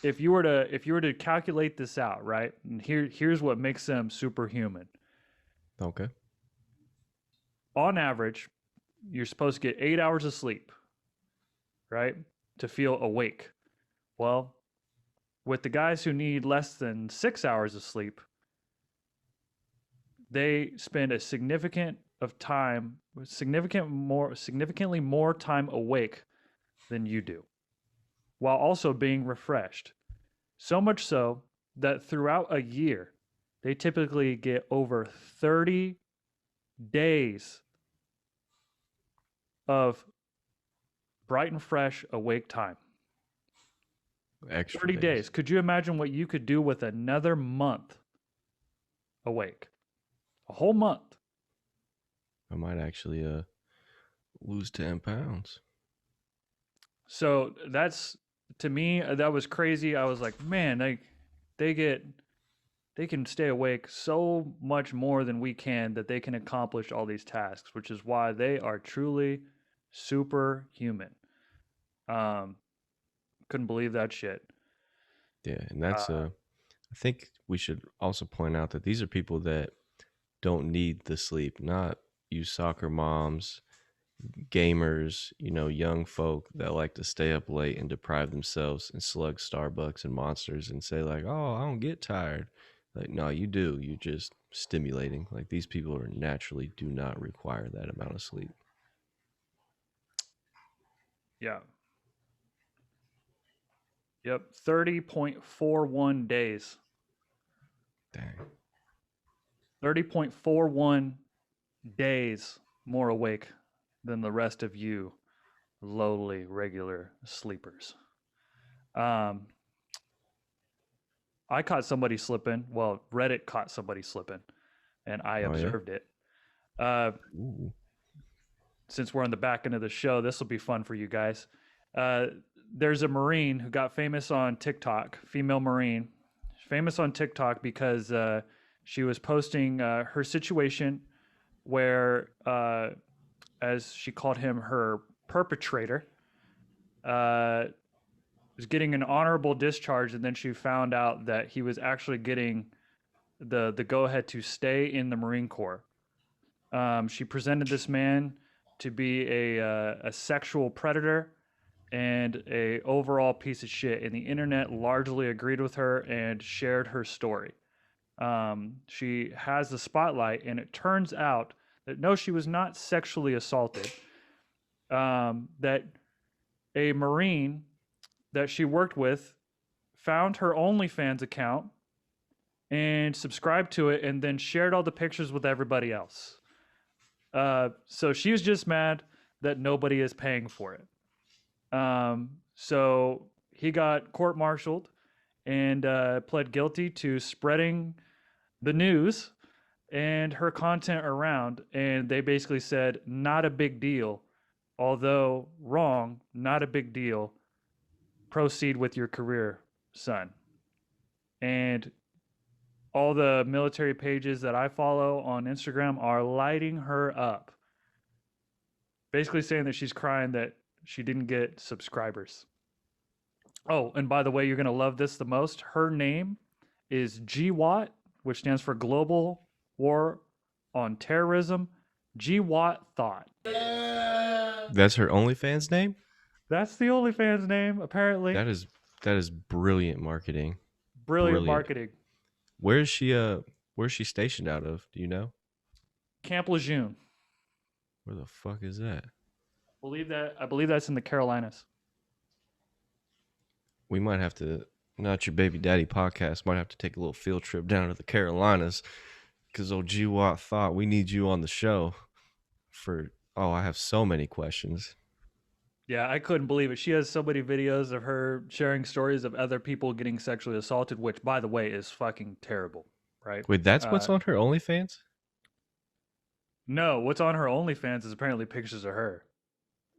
if you were to calculate this out, right, and here's what makes them superhuman. Okay. On average, you're supposed to get 8 hours of sleep, right, to feel awake. Well, with the guys who need less than 6 hours of sleep, they spend a significantly more time awake than you do, while also being refreshed. So much so that throughout a year, they typically get over 30 days of bright and fresh awake time. Extra 30 days. days. Could you imagine what you could do with another month awake? A whole month. I might actually lose 10 pounds. So that's, to me, that was crazy. I was like, man, they get they can stay awake so much more than we can, that they can accomplish all these tasks, which is why they are truly superhuman. Um, couldn't believe that shit. Yeah, and that's Uh, I think we should also point out that these are people that don't need the sleep, not you soccer moms, gamers, young folk that like to stay up late and deprive themselves and slug Starbucks and Monsters and say like, "Oh, I don't get tired." Like, no, you do. You're just stimulating. Like these people are naturally do not require that amount of sleep. yeah, yep, 30.41 days. Dang. 30.41 days more awake than the rest of you lowly regular sleepers. Um, I caught somebody slipping. Well, Reddit caught somebody slipping, and I Oh yeah. observed it. Uh, Ooh. since we're on the back end of the show, this will be fun for you guys. Uh, there's a Marine who got famous on TikTok, female Marine, famous on TikTok because she was posting her situation where, as she called him, her perpetrator, uh, was getting an honorable discharge, and then she found out that he was actually getting the go ahead to stay in the Marine Corps. She presented this man to be a sexual predator and a overall piece of shit, and the internet largely agreed with her and shared her story. She has the spotlight, and it turns out that no, she was not sexually assaulted. That a Marine that she worked with found her OnlyFans account and subscribed to it, and then shared all the pictures with everybody else. So she was just mad that nobody is paying for it. So he got court-martialed and pled guilty to spreading the news and her content around. And they basically said, not a big deal. Although wrong, not a big deal. Proceed with your career, son. And all the military pages that I follow on Instagram are lighting her up. Basically saying that she's crying that she didn't get subscribers. Oh, and by the way, you're going to love this the most. Her name is GWOT, which stands for Global War on Terrorism. GWOT Thot. That's her OnlyFans name? That's the OnlyFans name, apparently. That is brilliant marketing. Brilliant marketing. Where's she stationed out of? Do you know? Camp Lejeune. Where the fuck is that? I believe that's in the Carolinas. We might have to, not your baby daddy podcast, might have to take a little field trip down to the Carolinas because old GWOT Thot we need you on the show for, I have so many questions. Yeah, I couldn't believe it. She has so many videos of her sharing stories of other people getting sexually assaulted, which, by the way, is fucking terrible, right? Wait, that's what's on her OnlyFans? No, what's on her OnlyFans is apparently pictures of her.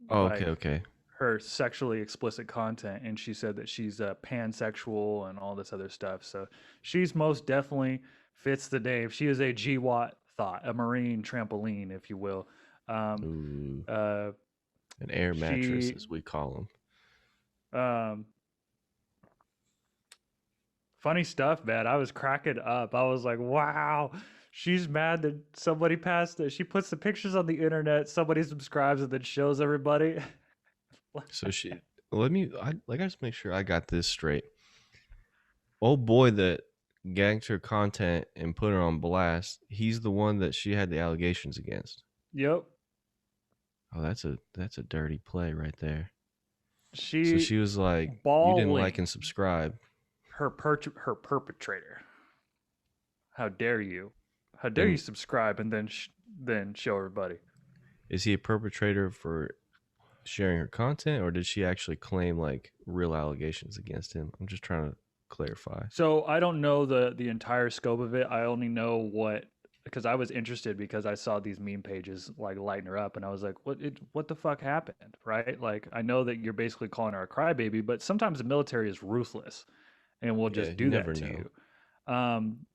Oh, okay. Her sexually explicit content, and she said that she's pansexual and all this other stuff. So she's most definitely fits the name. She is a GWOT Thot, a Marine trampoline, if you will. An air mattress, as we call them. Funny stuff, man. I was cracking up. I was like, wow, she's mad that somebody passed it. She puts the pictures on the internet, somebody subscribes, and then shows everybody. So I just make sure I got this straight. Old boy that ganked her content and put her on blast, he's the one that she had the allegations against. Yep. Oh, that's a dirty play right there. So she was like, you didn't like and subscribe. Her perpetrator. How dare you? How dare you subscribe and then show everybody? Is he a perpetrator for sharing her content, or did she actually claim like real allegations against him? I'm just trying to clarify. So I don't know the entire scope of it. I only know because I was interested because I saw these meme pages like lighting her up, and I was like, what the fuck happened, right? Like, I know that you're basically calling her a crybaby, but sometimes the military is ruthless and will just do that to you.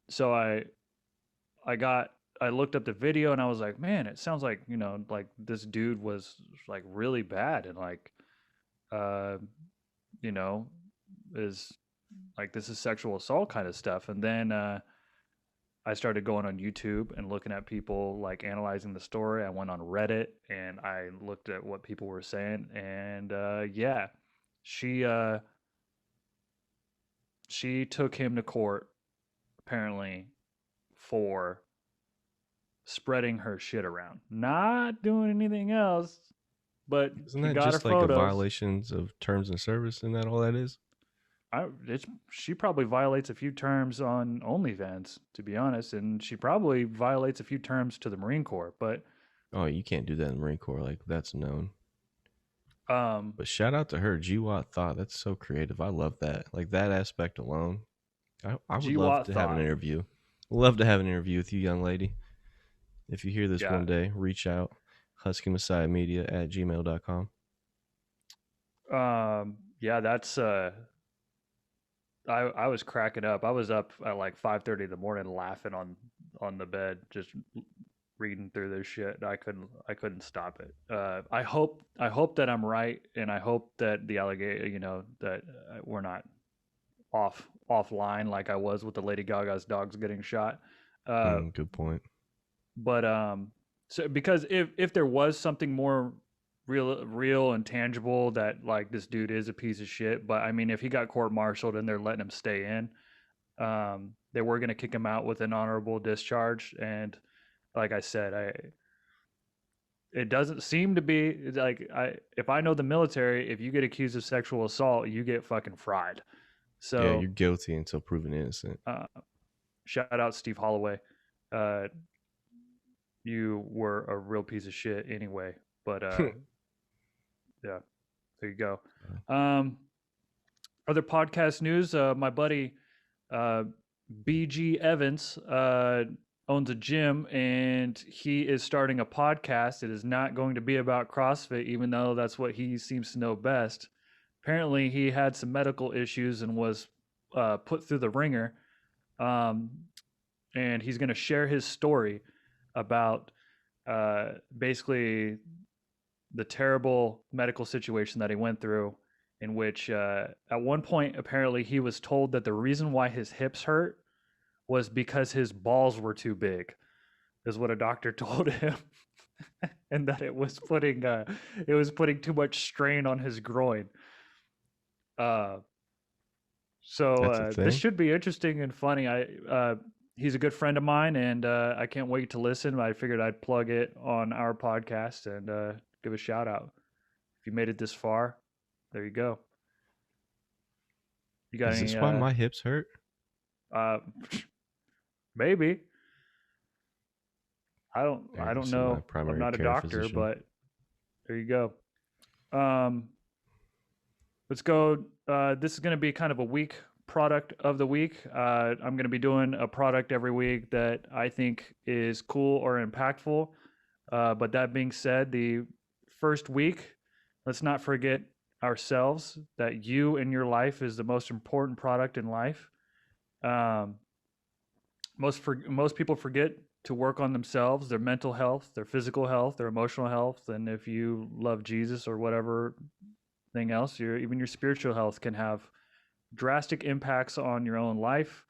So I looked up the video and I was like, man, it sounds like, like this dude was like really bad and like, is like, this is sexual assault kind of stuff. And then I started going on YouTube and looking at people like analyzing the story. I went on Reddit and I looked at what people were saying. And yeah, she took him to court apparently for spreading her shit around, not doing anything else. But isn't that just like a violations of terms and service? Isn't that all that is? She probably violates a few terms on OnlyFans, to be honest, and she probably violates a few terms to the Marine Corps. But you can't do that in the Marine Corps. Like, that's known. But shout out to her, GWOT Thought. That's so creative. I love that. Like that aspect alone. I would love GWOT to have an Thot. interview. Love to have an interview with you, young lady. If you hear this Yeah. one day, reach out. HuskyMessiahMedia@gmail.com. Yeah, that's I was cracking up. I was up at like 5:30 in the morning laughing on the bed, just reading through this shit. I couldn't stop it. I hope that I'm right, and I hope that the alligator, that we're not offline like I was with the Lady Gaga's dogs getting shot. Uh, Good point. but so because if there was something more real and tangible, that like this dude is a piece of shit, but I mean if he got court-martialed and they're letting him stay in, they were going to kick him out with an honorable discharge. And like I said, it doesn't seem to be like, if I know the military, if you get accused of sexual assault, you get fucking fried. Yeah, So you're guilty until proven innocent. shout out Steve Holloway. uh, you were a real piece of shit anyway. But yeah, there you go. Other podcast news. My buddy BG Evans owns a gym, and he is starting a podcast. It is not going to be about CrossFit, even though that's what he seems to know best. Apparently, he had some medical issues and was put through the ringer. And he's going to share his story about basically the terrible medical situation that he went through, in which at one point apparently he was told that the reason why his hips hurt was because his balls were too big, is what a doctor told him. And that it was putting too much strain on his groin. That's a This thing. should be interesting and funny. He's a good friend of mine, and I can't wait to listen. I figured I'd plug it on our podcast and give a shout out. If you made it this far, there you go. You got Is any? this why my hips hurt? Maybe. I don't See my know. I'm primary not a care doctor, physician. but there you go. Let's go. This is going to be kind of a week product of the week. I'm going to be doing a product every week that I think is cool or impactful. But that being said, the first week, let's not forget ourselves, that you in your life is the most important product in life. Most people forget to work on themselves, their mental health, their physical health, their emotional health, and if you love Jesus or whatever thing else, even your spiritual health can have drastic impacts on your own life.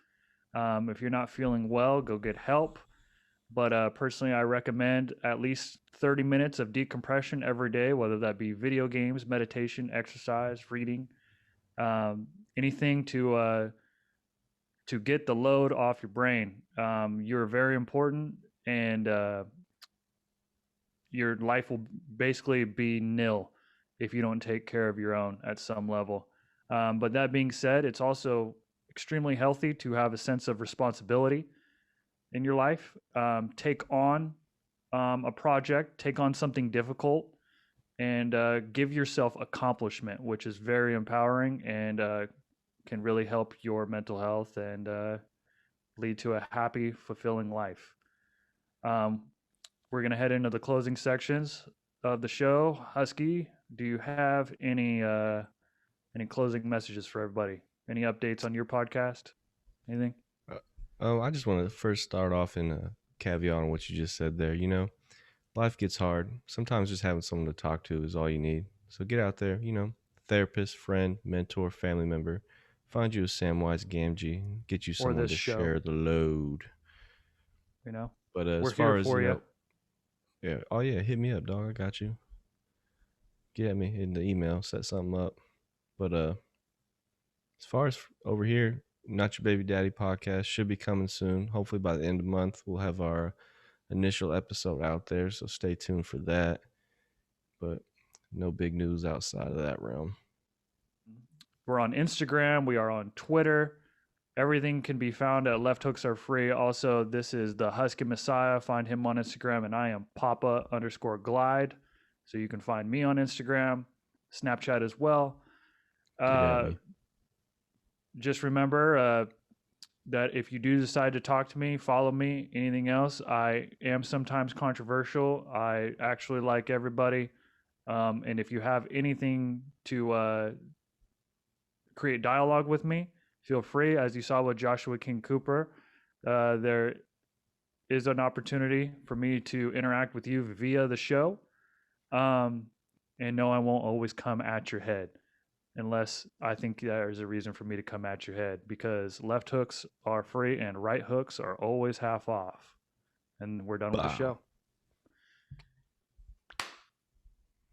If you're not feeling well, go get help. But personally, I recommend at least 30 minutes of decompression every day, whether that be video games, meditation, exercise, reading, anything to get the load off your brain. You're very important, and your life will basically be nil if you don't take care of your own at some level. But that being said, it's also extremely healthy to have a sense of responsibility in your life. Take on a project, take on something difficult, and give yourself accomplishment, which is very empowering and can really help your mental health and lead to a happy, fulfilling life. We're going to head into the closing sections of the show. Husky, do you have any closing messages for everybody? Any updates on your podcast? Anything? I just want to first start off in a caveat on what you just said there. Life gets hard. Sometimes just having someone to talk to is all you need. So get out there, therapist, friend, mentor, family member. Find you a Samwise Gamgee. Get you someone to share the load. But we're as far here as, for you. Yeah. Oh, yeah. Hit me up, dog. I got you. Get at me in the email. Set something up. But as far as over here, Not Your Baby Daddy podcast should be coming soon. Hopefully by the end of the month, we'll have our initial episode out there. So stay tuned for that. But no big news outside of that realm. We're on Instagram. We are on Twitter. Everything can be found at Left Hooks Are Free. Also, this is the Husky Messiah. Find him on Instagram, and I am Papa_Glide. So you can find me on Instagram. Snapchat as well. Get at me. Just remember that if you do decide to talk to me, follow me, anything else, I am sometimes controversial. I actually like everybody. And if you have anything to create dialogue with me, feel free. As you saw with Joshua King Cooper, there is an opportunity for me to interact with you via the show. And no, I won't always come at your head unless I think there's a reason for me to come at your head, because left hooks are free and right hooks are always half off. And we're done with the Bow. show.